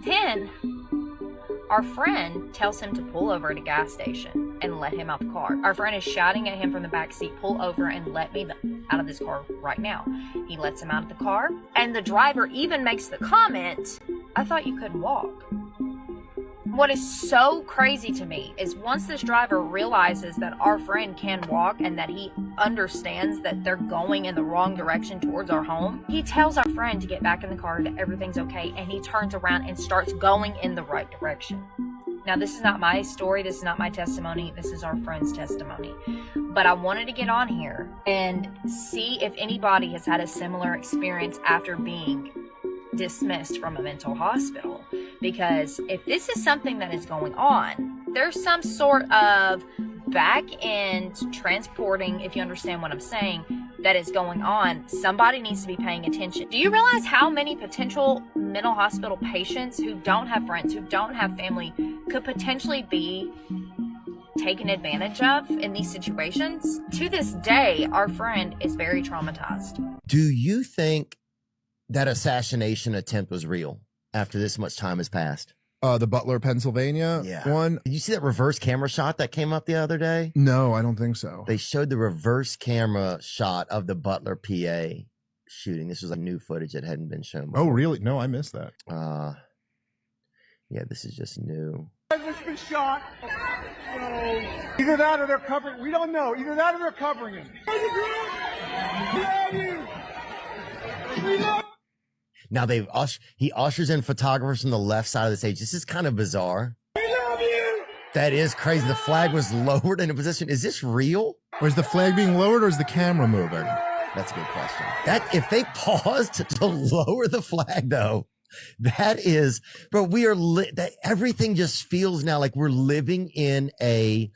Then, our friend tells him to pull over at a gas station and let him out the car. Our friend is shouting at him from the back seat, pull over and let me out of this car right now. He lets him out of the car, and the driver even makes the comment, I thought you couldn't walk. What is so crazy to me is once this driver realizes that our friend can walk and that he understands that they're going in the wrong direction towards our home, he tells our friend to get back in the car, that everything's okay, and he turns around and starts going in the right direction. Now, this is not my story, this is not my testimony, this is our friend's testimony. But I wanted to get on here and see if anybody has had a similar experience after being dismissed from a mental hospital, because if this is something that is going on, there's some sort of back end transporting, if you understand what I'm saying, that is going on. Somebody needs to be paying attention. Do you realize how many potential mental hospital patients who don't have friends, who don't have family, could potentially be taken advantage of in these situations? To this day, our friend is very traumatized. Do you think that assassination attempt was real after this much time has passed? The Butler, Pennsylvania one. Did you see that reverse camera shot that came up the other day? No, I don't think so. They showed the reverse camera shot of the Butler, PA shooting. This was like new footage that hadn't been shown before. Oh, really? No, I missed that. Yeah, this is just new. President's been shot. Either that or they're covering. We don't know. Either that or they're covering him. Now he ushers in photographers from the left side of the stage. This is kind of bizarre. That is crazy. The flag was lowered in a position. Is this real? Or is the flag being lowered or is the camera moving? That's a good question. That if they paused to lower the flag though, that is, but we are that everything just feels now like we're living in a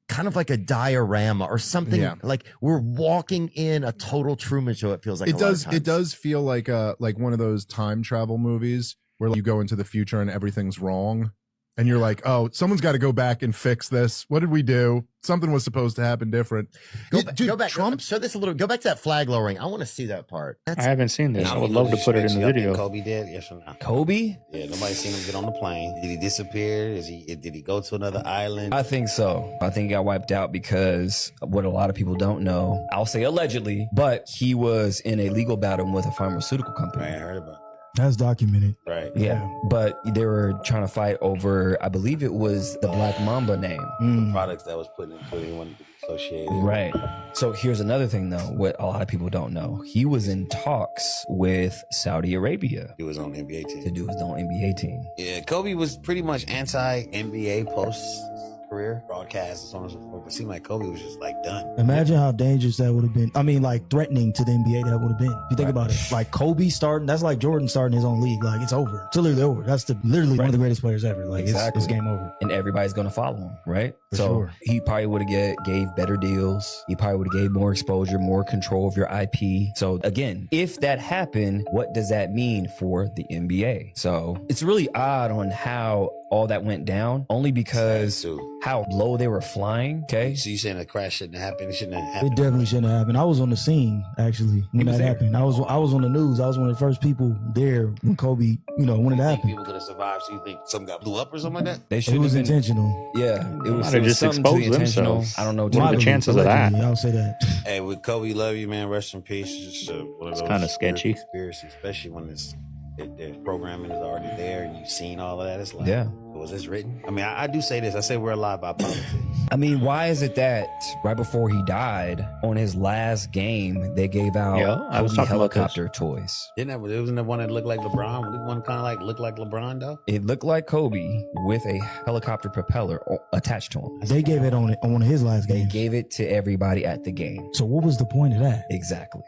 kind of like a diorama or something. Like we're walking in a total Truman Show. It feels like it does feel like one of those time travel movies where you go into the future and everything's wrong. And you're like, oh, someone's got to go back and fix this. What did we do? Something was supposed to happen different. Go back. Trump, show this a little. Go back to that flag lowering. I want to see that part. I haven't seen this. I would love to put it in the video. Kobe did, yes or no? Kobe? Yeah, nobody seen him get on the plane. Did he disappear? Did he go to another island? I think so. I think he got wiped out because what a lot of people don't know, I'll say allegedly, but he was in a legal battle with a pharmaceutical company. I heard about that. That's documented. Right. Yeah. But they were trying to fight over, I believe it was the Black Mamba name. The products that was put into it, he wanted to be associated. Right. So here's another thing, though, what a lot of people don't know. He was in talks with Saudi Arabia. He was on NBA team. To do his own NBA team. Yeah, Kobe was pretty much anti-NBA post career broadcast and so on and so forth. But it seemed like Kobe was just like done. Imagine how dangerous that would have been. I mean, like threatening to the NBA that would have been. If you think about it, like Kobe starting, that's like Jordan starting his own league. Like it's over. It's literally over. That's literally one of the greatest players ever. Like it's game over. And everybody's gonna follow him, right? For so sure. he probably would have gave better deals. He probably would have gave more exposure, more control of your IP. So again, if that happened, what does that mean for the NBA? So it's really odd on how all that went down, only because how low they were flying. Okay. So you saying the crash shouldn't have happened? It shouldn't have It happened. definitely shouldn't have happened. I was on the scene actually when was that there. happened. I was on the news. I was one of the first people there when Kobe, when it happened. People could have survived. So you think something got blew up or something like that? They It was intentional. Yeah, it was, Might have just something to the exposed intentional. themselves. I don't know. What are the Allegedly. chances of that? I'll say that. Hey, with Kobe, love you, man. Rest in peace. It's just one of those kinda weird sketchy. conspiracies, especially when the programming is already there and you've seen all of that. It's like, Yeah. was this written? I mean, I do say this. I say we're alive by politics. I mean, why is it that right before he died, on his last game, they gave out I was Kobe talking about helicopter toys? Didn't that? It wasn't the one that looked like LeBron. Wasn't the one kind of like looked like LeBron though. It looked like Kobe with a helicopter propeller attached to him. They gave it on one of his last They games. gave it to everybody at the game. So what was the point of that? Exactly.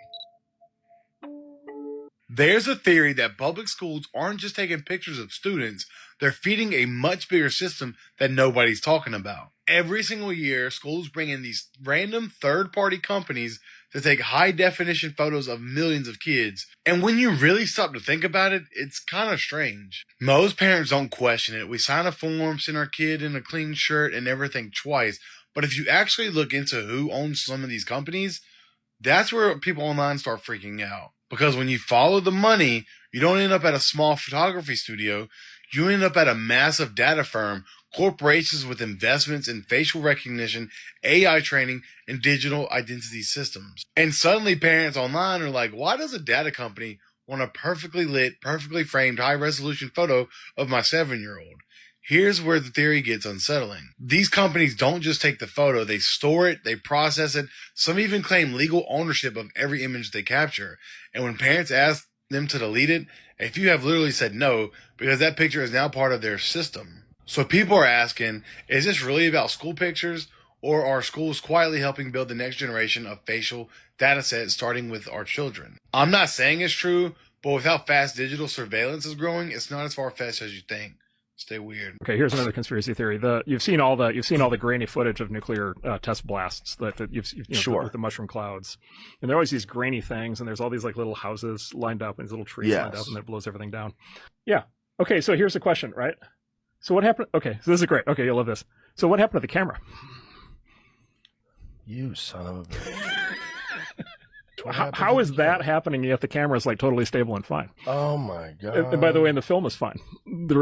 There's a theory that public schools aren't just taking pictures of students, they're feeding a much bigger system that nobody's talking about. Every single year, schools bring in these random third-party companies to take high-definition photos of millions of kids. And when you really stop to think about it, it's kind of strange. Most parents don't question it. We sign a form, send our kid in a clean shirt, and never think twice. But if you actually look into who owns some of these companies, that's where people online start freaking out. Because when you follow the money, you don't end up at a small photography studio. You end up at a massive data firm, corporations with investments in facial recognition, AI training, and digital identity systems. And suddenly parents online are like, why does a data company want a perfectly lit, perfectly framed, high-resolution photo of my 7-year-old? Here's where the theory gets unsettling. These companies don't just take the photo, they store it, they process it. Some even claim legal ownership of every image they capture. And when parents ask them to delete it, a few have literally said no, because that picture is now part of their system. So people are asking, is this really about school pictures? Or are schools quietly helping build the next generation of facial data sets, starting with our children? I'm not saying it's true, but with how fast digital surveillance is growing, it's not as far-fetched as you think. Stay weird. Okay, here's another conspiracy theory. You've seen all the grainy footage of nuclear test blasts that you've Sure. with the mushroom clouds, and there are always these grainy things, and there's all these like little houses lined up and these little trees lined Yes. up, and it blows everything down. Yeah. Okay, so here's the question, right? So what happened? Okay, so this is great. Okay, you'll love this. So what happened to the camera? You son of a bitch. How is that happening yet the camera is like totally stable and fine? Oh my god. And by the way, and the film is fine. The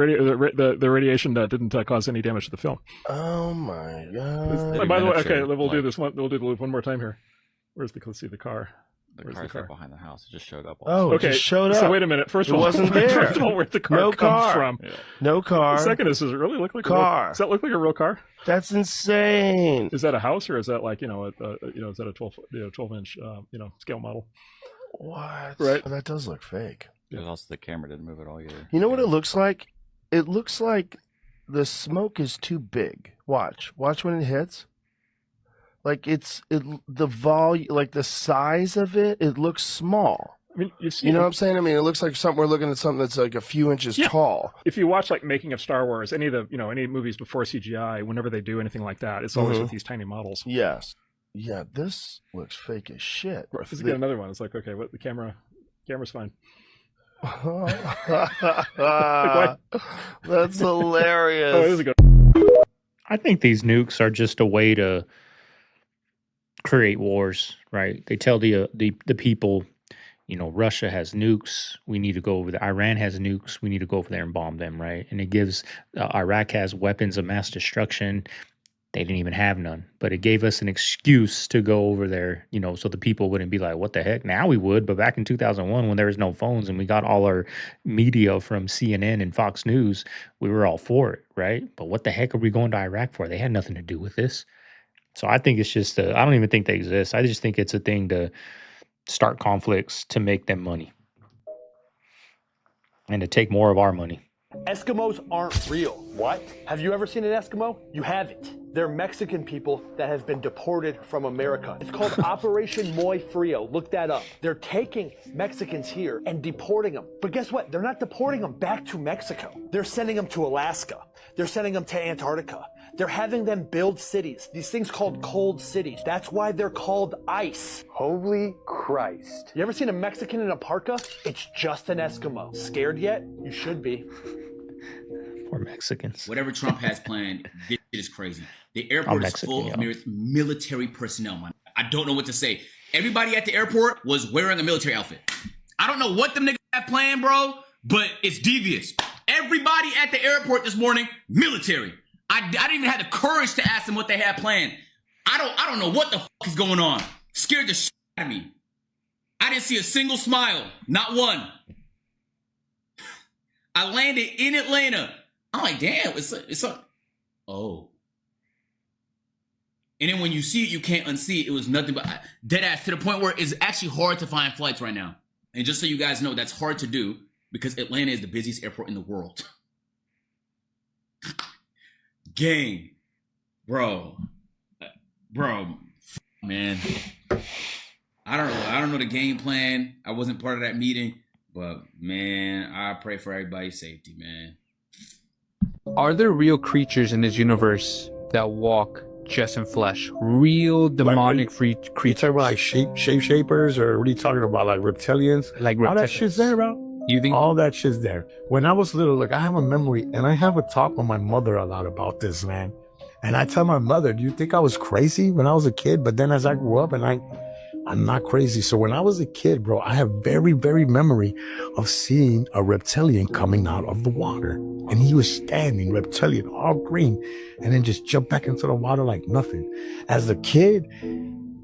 radiation didn't cause any damage to the film. Oh my god. And by the way, okay, we'll do this one. We'll do the loop one more time here. Let's see the car. Where's the car? Behind the house. It just showed up. Oh, it okay. just showed up. So wait a minute. First of It all, wasn't there. First of all, where'd the car No come car. from? No car. The second is, does it really look like a Car. real, does that look like a real car? That's insane. Is that a house or is that like is that a 12-inch scale model? What? Right. That does look fake. Because also the camera didn't move at all either. You know what it looks like? It looks like the smoke is too big. Watch when it hits. Like the volume, like the size of it, it looks small. I mean, you know what I'm saying? I mean, it looks like we're looking at something that's like a few inches tall. If you watch like making of Star Wars, any of the any movies before CGI, whenever they do anything like that, it's always with these tiny models. Yes. Yeah, this looks fake as shit. Let's get another one. It's like, okay, what the camera's fine. That's hilarious. Oh, this is good. I think these nukes are just a way to create wars, right? They tell the people, Russia has nukes. We need to go over there. Iran has nukes. We need to go over there and bomb them, right? And it gives Iraq has weapons of mass destruction. They didn't even have none, but it gave us an excuse to go over there, so the people wouldn't be like, what the heck? Now we would, but back in 2001, when there was no phones and we got all our media from CNN and Fox News, we were all for it, right? But what the heck are we going to Iraq for? They had nothing to do with this. So I think it's just, I don't even think they exist. I just think it's a thing to start conflicts to make them money and to take more of our money. Eskimos aren't real. What? Have you ever seen an Eskimo? You haven't. They're Mexican people that have been deported from America. It's called Operation Muy Frio. Look that up. They're taking Mexicans here and deporting them. But guess what? They're not deporting them back to Mexico. They're sending them to Alaska. They're sending them to Antarctica. They're having them build cities. These things called cold cities. That's why they're called ice. Holy Christ. You ever seen a Mexican in a parka? It's just an Eskimo. Scared yet? You should be. Poor Mexicans. Whatever Trump has planned, this shit is crazy. The airport is full of military personnel, man. I don't know what to say. Everybody at the airport was wearing a military outfit. I don't know what them niggas have planned, bro, but it's devious. Everybody at the airport this morning, military. I didn't even have the courage to ask them what they had planned. I don't know what the fuck is going on. Scared the shit out of me. I didn't see a single smile. Not one. I landed in Atlanta. I'm like, damn, it's a, oh. And then when you see it, you can't unsee it. It was nothing but dead ass to the point where it's actually hard to find flights right now. And just so you guys know, that's hard to do because Atlanta is the busiest airport in the world. Gang, bro, man. I don't know the game plan. I wasn't part of that meeting, but man, I pray for everybody's safety, man. Are there real creatures in this universe that walk just in flesh? Real demonic creatures? You talking about like shape-shapers, or what are you talking about? Like reptilians? Like all that shit's there, bro. You think all that shit's there? When I was little, like I have a memory, and I have a talk with my mother a lot about this, man. And I tell my mother, "Do you think I was crazy when I was a kid?" But then as I grew up, and I'm not crazy. So when I was a kid, bro, I have very, very memory of seeing a reptilian coming out of the water. And he was standing, reptilian, all green, and then just jumped back into the water like nothing. As a kid,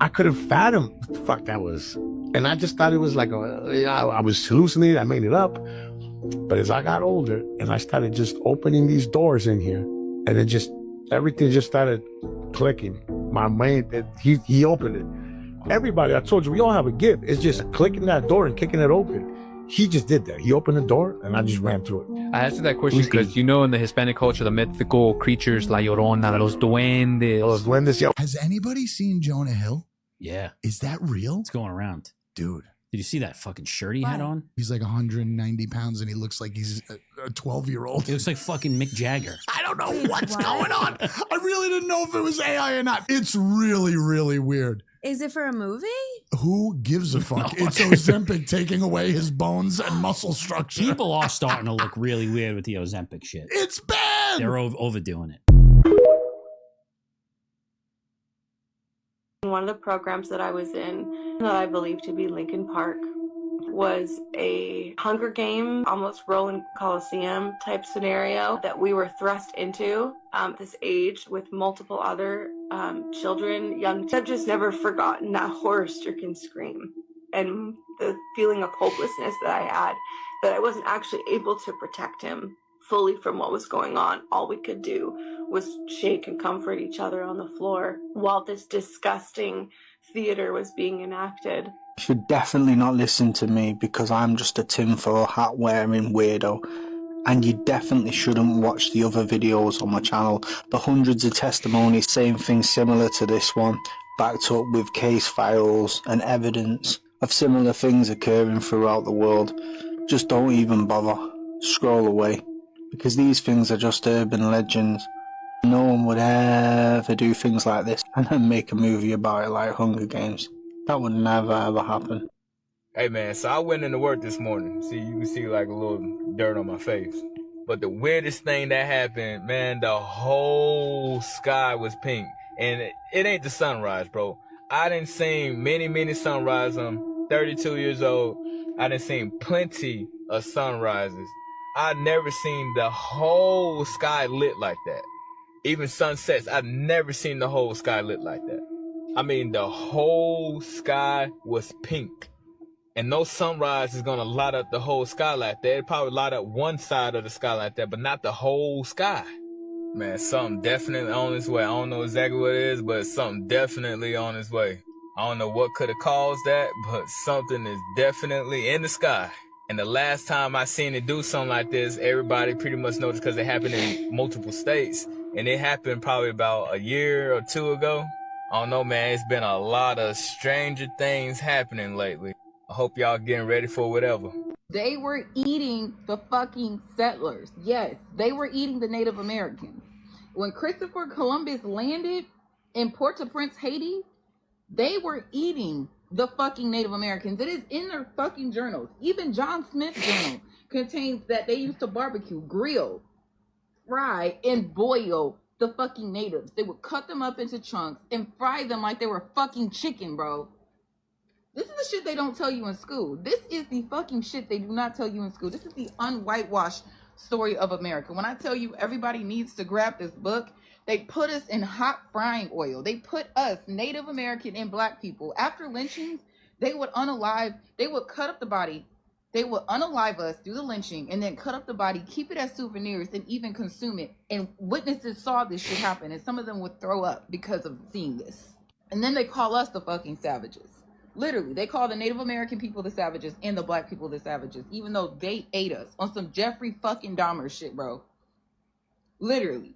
I couldn't fathom what the fuck that was. And I just thought it was like, I was hallucinating, I made it up. But as I got older, and I started just opening these doors in here, and it just, everything just started clicking. My man, he opened it. Everybody, I told you, we all have a gift. It's just clicking that door and kicking it open. He just did that. He opened the door and I just ran through it. I asked that question because in the Hispanic culture, the mythical creatures, La Llorona, los duendes. Los duendes, yo. Has anybody seen Jonah Hill? Yeah. Is that real? It's going around. Dude. Did you see that fucking shirt he had on? He's like 190 pounds and he looks like he's a 12-year-old. It looks like fucking Mick Jagger. I don't know what's going on. I really didn't know if it was AI or not. It's really, really weird. Is it for a movie? Who gives a fuck? It's Ozempic taking away his bones and muscle structure. People are starting to look really weird with the Ozempic shit. It's bad. They're overdoing it. One of the programs that I was in that I believe to be Lincoln Park was a Hunger Game, almost Roland Coliseum type scenario that we were thrust into this age with multiple other children, young. I've just never forgotten that horror-stricken scream and the feeling of hopelessness that I had, that I wasn't actually able to protect him fully from what was going on. All we could do was shake and comfort each other on the floor while this disgusting theater was being enacted. You should definitely not listen to me because I'm just a tinfoil hat wearing weirdo. And you definitely shouldn't watch the other videos on my channel. The hundreds of testimonies saying things similar to this one, backed up with case files and evidence of similar things occurring throughout the world. Just don't even bother. Scroll away. Because these things are just urban legends. No one would ever do things like this and then make a movie about it like Hunger Games. That would never ever happen. Hey man, so I went into work this morning. See, you can see like a little dirt on my face. But the weirdest thing that happened, man, the whole sky was pink. And it ain't the sunrise, bro. I done seen many sunrises. I'm 32 years old. I done seen plenty of sunrises. I never seen the whole sky lit like that. Even sunsets, I've never seen the whole sky lit like that. I mean, the whole sky was pink. And no sunrise is gonna light up the whole sky like that. It probably light up one side of the sky like that, but not the whole sky. Man, something definitely on its way. I don't know exactly what it is, but something definitely on its way. I don't know what could have caused that, but something is definitely in the sky. And the last time I seen it do something like this, everybody pretty much noticed because it happened in multiple states. And it happened probably about a year or two ago. I don't know, man. It's been a lot of stranger things happening lately. I hope y'all getting ready for whatever. They were eating the fucking settlers. Yes, they were eating the Native Americans. When Christopher Columbus landed in Port-au-Prince, Haiti, they were eating the fucking Native Americans. It is in their fucking journals. Even John Smith's journal contains that they used to barbecue, grill, fry, and boil the fucking natives. They would cut them up into chunks and fry them like they were fucking chicken, bro. This is the shit they don't tell you in school. This is the fucking shit they do not tell you in school. This is the unwhitewashed story of America. When I tell you everybody needs to grab this book, they put us in hot frying oil. They put us, Native American and black people, after lynchings, they would cut up the body. They would unalive us, do the lynching, and then cut up the body, keep it as souvenirs, and even consume it. And witnesses saw this shit happen, and some of them would throw up because of seeing this. And then they call us the fucking savages. Literally, they call the Native American people the savages and the black people the savages, even though they ate us on some Jeffrey fucking Dahmer shit, bro. Literally.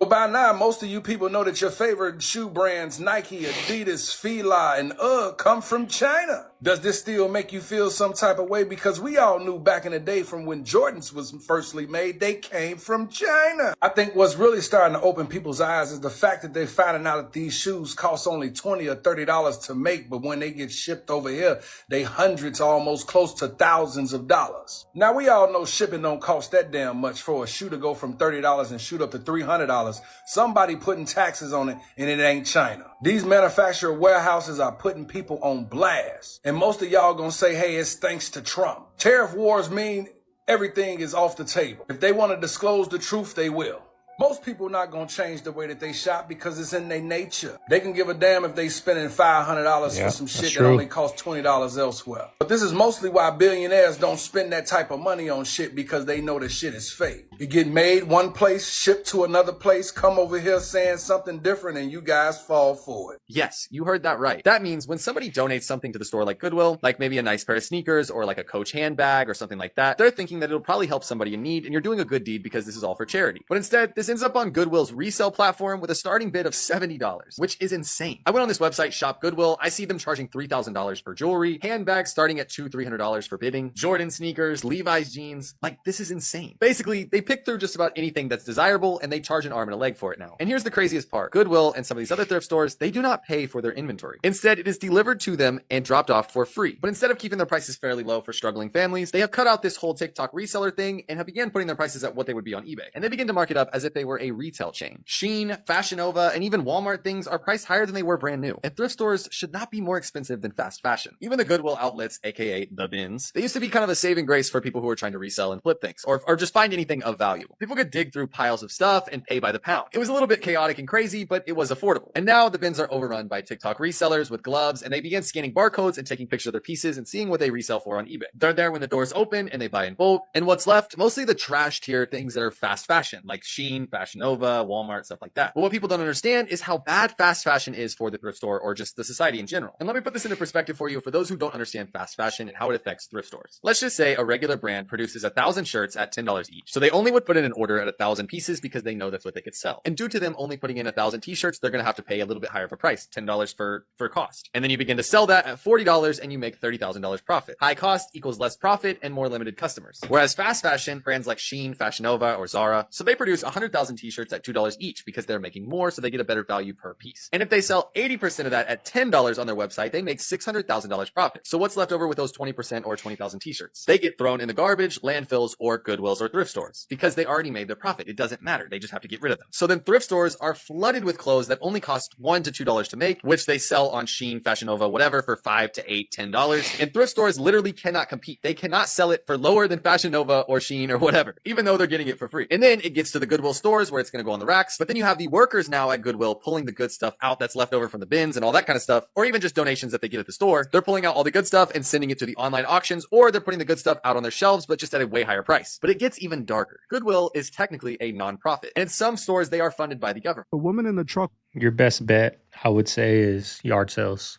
Well, by now, most of you people know that your favorite shoe brands, Nike, Adidas, Fila, and UGG, come from China. Does this still make you feel some type of way? Because we all knew back in the day from when Jordans was firstly made, they came from China. I think what's really starting to open people's eyes is the fact that they're finding out that these shoes cost only $20 or $30 to make, but when they get shipped over here, they hundreds, almost close to thousands of dollars. Now, we all know shipping don't cost that damn much. For a shoe to go from $30 and shoot up to $300. Somebody putting taxes on it, and it ain't China. These manufacturer warehouses are putting people on blast. And most of y'all gonna say, hey, it's thanks to Trump. Tariff wars mean everything is off the table. If they want to disclose the truth, they will. Most people not gonna change the way that they shop because it's in their nature. They can give a damn if they spending $500 for some shit that only costs $20 elsewhere. But this is mostly why billionaires don't spend that type of money on shit, because they know the shit is fake. It get made one place, shipped to another place, come over here saying something different, and you guys fall for it. Yes, you heard that right. That means when somebody donates something to the store like Goodwill, like maybe a nice pair of sneakers or like a Coach handbag or something like that, they're thinking that it'll probably help somebody in need and you're doing a good deed because this is all for charity. But instead, this ends up on Goodwill's resale platform with a starting bid of $70, which is insane. I went on this website, Shop Goodwill. I see them charging $3,000 for jewelry, handbags starting at $200-$300 for bidding, Jordan sneakers, Levi's jeans. Like, this is insane. Basically, they pick through just about anything that's desirable and they charge an arm and a leg for it now. And here's the craziest part. Goodwill and some of these other thrift stores, they do not pay for their inventory. Instead, it is delivered to them and dropped off for free. But instead of keeping their prices fairly low for struggling families, they have cut out this whole TikTok reseller thing and have began putting their prices at what they would be on eBay. And they begin to mark it up as if they were a retail chain. Shein, Fashion Nova, and even Walmart things are priced higher than they were brand new. And thrift stores should not be more expensive than fast fashion. Even the Goodwill outlets, aka the bins, they used to be kind of a saving grace for people who are trying to resell and flip things, or just find anything of value. People could dig through piles of stuff and pay by the pound. It was a little bit chaotic and crazy, but it was affordable. And now the bins are overrun by TikTok resellers with gloves, and they begin scanning barcodes and taking pictures of their pieces and seeing what they resell for on eBay. They're there when the doors open and they buy in bulk. And what's left? Mostly the trash tier things that are fast fashion, like Shein, Fashion Nova, Walmart, stuff like that. But what people don't understand is how bad fast fashion is for the thrift store or just the society in general. And let me put this into perspective for you for those who don't understand fast fashion and how it affects thrift stores. Let's just say a regular brand produces 1,000 shirts at $10 each. So they only would put in an order at 1,000 pieces because they know that's what they could sell. And due to them only putting in 1,000 t-shirts, they're going to have to pay a little bit higher of a price, $10 for cost. And then you begin to sell that at $40 and you make $30,000 profit. High cost equals less profit and more limited customers. Whereas fast fashion, brands like Shein, Fashion Nova, or Zara, so they produce 100,000 t-shirts at $2 each because they're making more, so they get a better value per piece. And if they sell 80% of that at $10 on their website, they make $600,000 profit. So what's left over with those 20% or 20,000 t-shirts? They get thrown in the garbage, landfills, or Goodwills or thrift stores. because they already made their profit. It doesn't matter. They just have to get rid of them. So then thrift stores are flooded with clothes that only cost $1 to $2 to make, which they sell on Shein, Fashion Nova, whatever, for $5 to $8, $10. And thrift stores literally cannot compete. They cannot sell it for lower than Fashion Nova or Shein or whatever, even though they're getting it for free. And then it gets to the Goodwill stores where it's going to go on the racks. But then you have the workers now at Goodwill pulling the good stuff out that's left over from the bins and all that kind of stuff, or even just donations that they get at the store. They're pulling out all the good stuff and sending it to the online auctions, or they're putting the good stuff out on their shelves, but just at a way higher price. But it gets even darker. Goodwill is technically a nonprofit, and in some stores, they are funded by the government. The woman in the truck. Your best bet, I would say, is yard sales.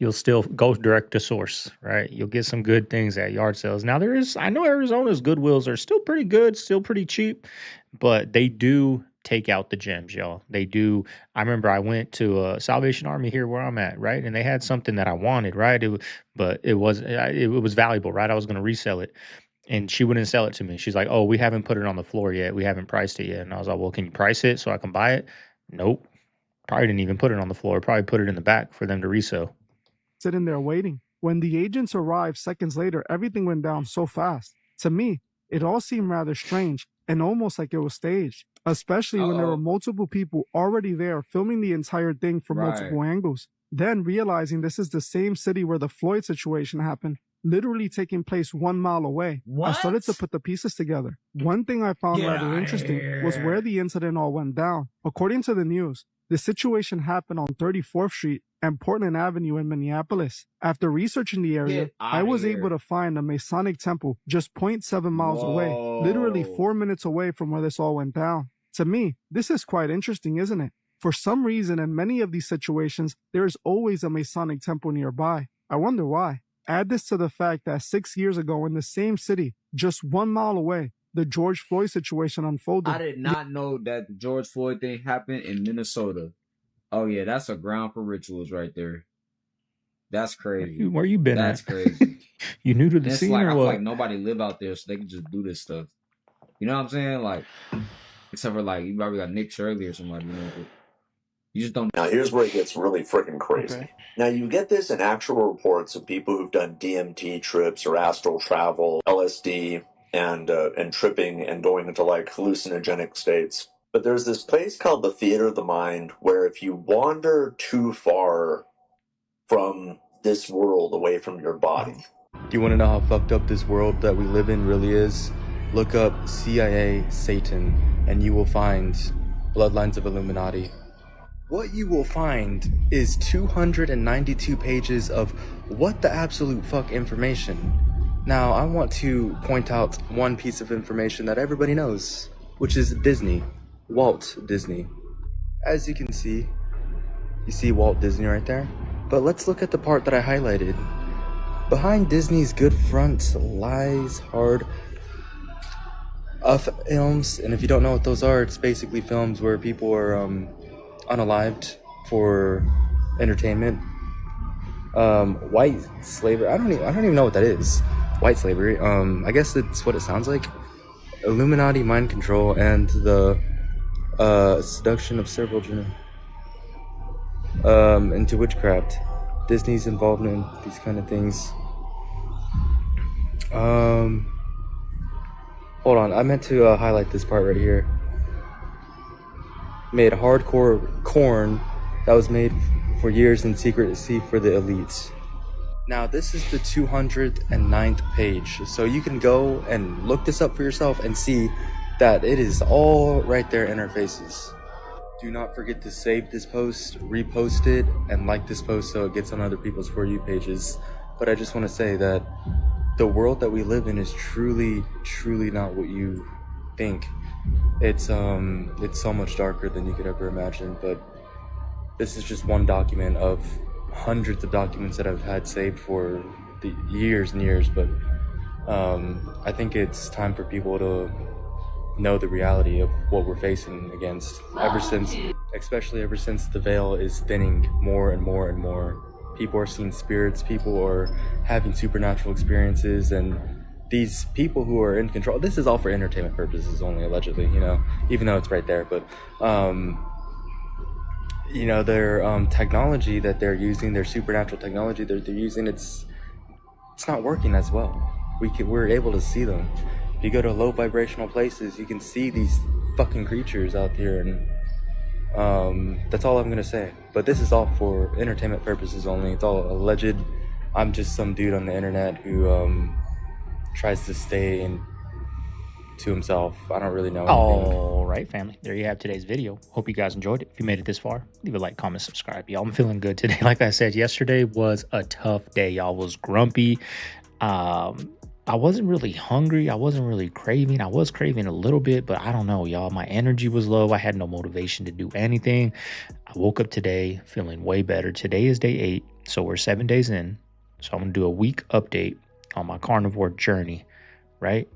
You'll still go direct to source, right? You'll get some good things at yard sales. Now I know Arizona's Goodwills are still pretty good, still pretty cheap, but they do take out the gems, y'all. They do. I remember I went to a Salvation Army here where I'm at, right? And they had something that I wanted, right? But it was valuable, right? I was going to resell it. And she wouldn't sell it to me. She's like, oh, we haven't put it on the floor yet. We haven't priced it yet. And I was like, well, can you price it so I can buy it? Nope. Probably didn't even put it on the floor. Probably put it in the back for them to resell. Sitting there waiting. When the agents arrived seconds later, everything went down so fast. To me, it all seemed rather strange and almost like it was staged, especially when there were multiple people already there filming the entire thing from multiple angles. Then realizing this is the same city where the Floyd situation happened, literally taking place 1 mile away. I started to put the pieces together. One thing I found rather interesting was where the incident all went down. According to the news, the situation happened on 34th Street and Portland Avenue in Minneapolis. After researching the area, I was able to find a Masonic temple just 0.7 miles away, literally 4 minutes away from where this all went down. To me, this is quite interesting, isn't it? For some reason, in many of these situations, there is always a Masonic temple nearby. I wonder why. Add this to the fact that 6 years ago in the same city, just 1 mile away, the George Floyd situation unfolded. I did not know that the George Floyd thing happened in Minnesota. Oh yeah, that's a ground for rituals right there. That's crazy. Where you been That's at? crazy. You new to the It's scene like, or I what? feel like nobody live out there, so they can just do this stuff. You know what I'm saying? Like, except for like, you probably got Nick Shirley or somebody, you know, but you just don't. Now, here's where it gets really freaking crazy. Okay. Now, you get this in actual reports of people who've done DMT trips or astral travel, LSD, and tripping and going into like hallucinogenic states. But there's this place called the Theater of the Mind where if you wander too far from this world away from your body. Do you want to know how fucked up this world that we live in really is? Look up CIA Satan and you will find Bloodlines of Illuminati. What you will find is 292 pages of what the absolute fuck information. Now, I want to point out one piece of information that everybody knows, which is Disney. Walt Disney. As you can see, you see Walt Disney right there. But let's look at the part that I highlighted. Behind Disney's good front lies hard films, and if you don't know what those are, it's basically films where people are unalived for entertainment. White slavery. I don't even know what that is. White slavery. I guess that's what it sounds like. Illuminati, mind control, and the seduction of several into witchcraft. Disney's involvement in these kind of things. Hold on, I meant to highlight this part right here. Made hardcore corn that was made for years in secrecy for the elites. Now this is the 209th page, so you can go and look this up for yourself and see that it is all right there in our faces. Do not forget to save this post, repost it, and like this post so it gets on other people's For You pages. But I just want to say that the world that we live in is truly, truly not what you think. It's so much darker than you could ever imagine, but this is just one document of hundreds of documents that I've had saved for the years and years, but I think it's time for people to know the reality of what we're facing against especially ever since the veil is thinning more and more and more. People are seeing spirits, people are having supernatural experiences, and these people who are in control, this is all for entertainment purposes only, allegedly, you know, even though it's right there, but you know, their technology that they're using, their supernatural technology that they're using, it's not working as well. We're able to see them. you go to low vibrational places, you can see these fucking creatures out here, and that's all I'm gonna say. But this is all for entertainment purposes only. It's all alleged. I'm just some dude on the internet who tries to stay to himself. I don't really know anything. All right, family. There you have today's video. Hope you guys enjoyed it. If you made it this far, leave a like, comment, subscribe. Y'all, I'm feeling good today. Like I said, yesterday was a tough day. Y'all was grumpy. I wasn't really hungry. I wasn't really craving. I was craving a little bit, but I don't know, y'all. My energy was low. I had no motivation to do anything. I woke up today feeling way better. Today is day 8, so we're 7 days in. So I'm going to do a week update on my carnivore journey, right?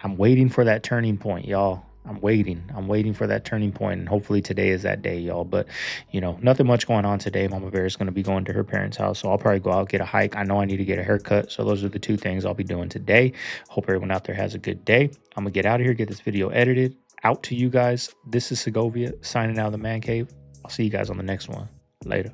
I'm waiting for that turning point, y'all. I'm waiting for that turning point, and hopefully today is that day, y'all. But you know, nothing much going on today. Mama Bear is going to be going to her parents' house, so I'll probably go out, get a hike. I know I need to get a haircut, so those are the 2 things I'll be doing today. Hope everyone out there has a good day. I'm gonna get out of here, get this video edited out to you guys. This is Segovia signing out of the man cave. I'll see you guys on the next one. Later.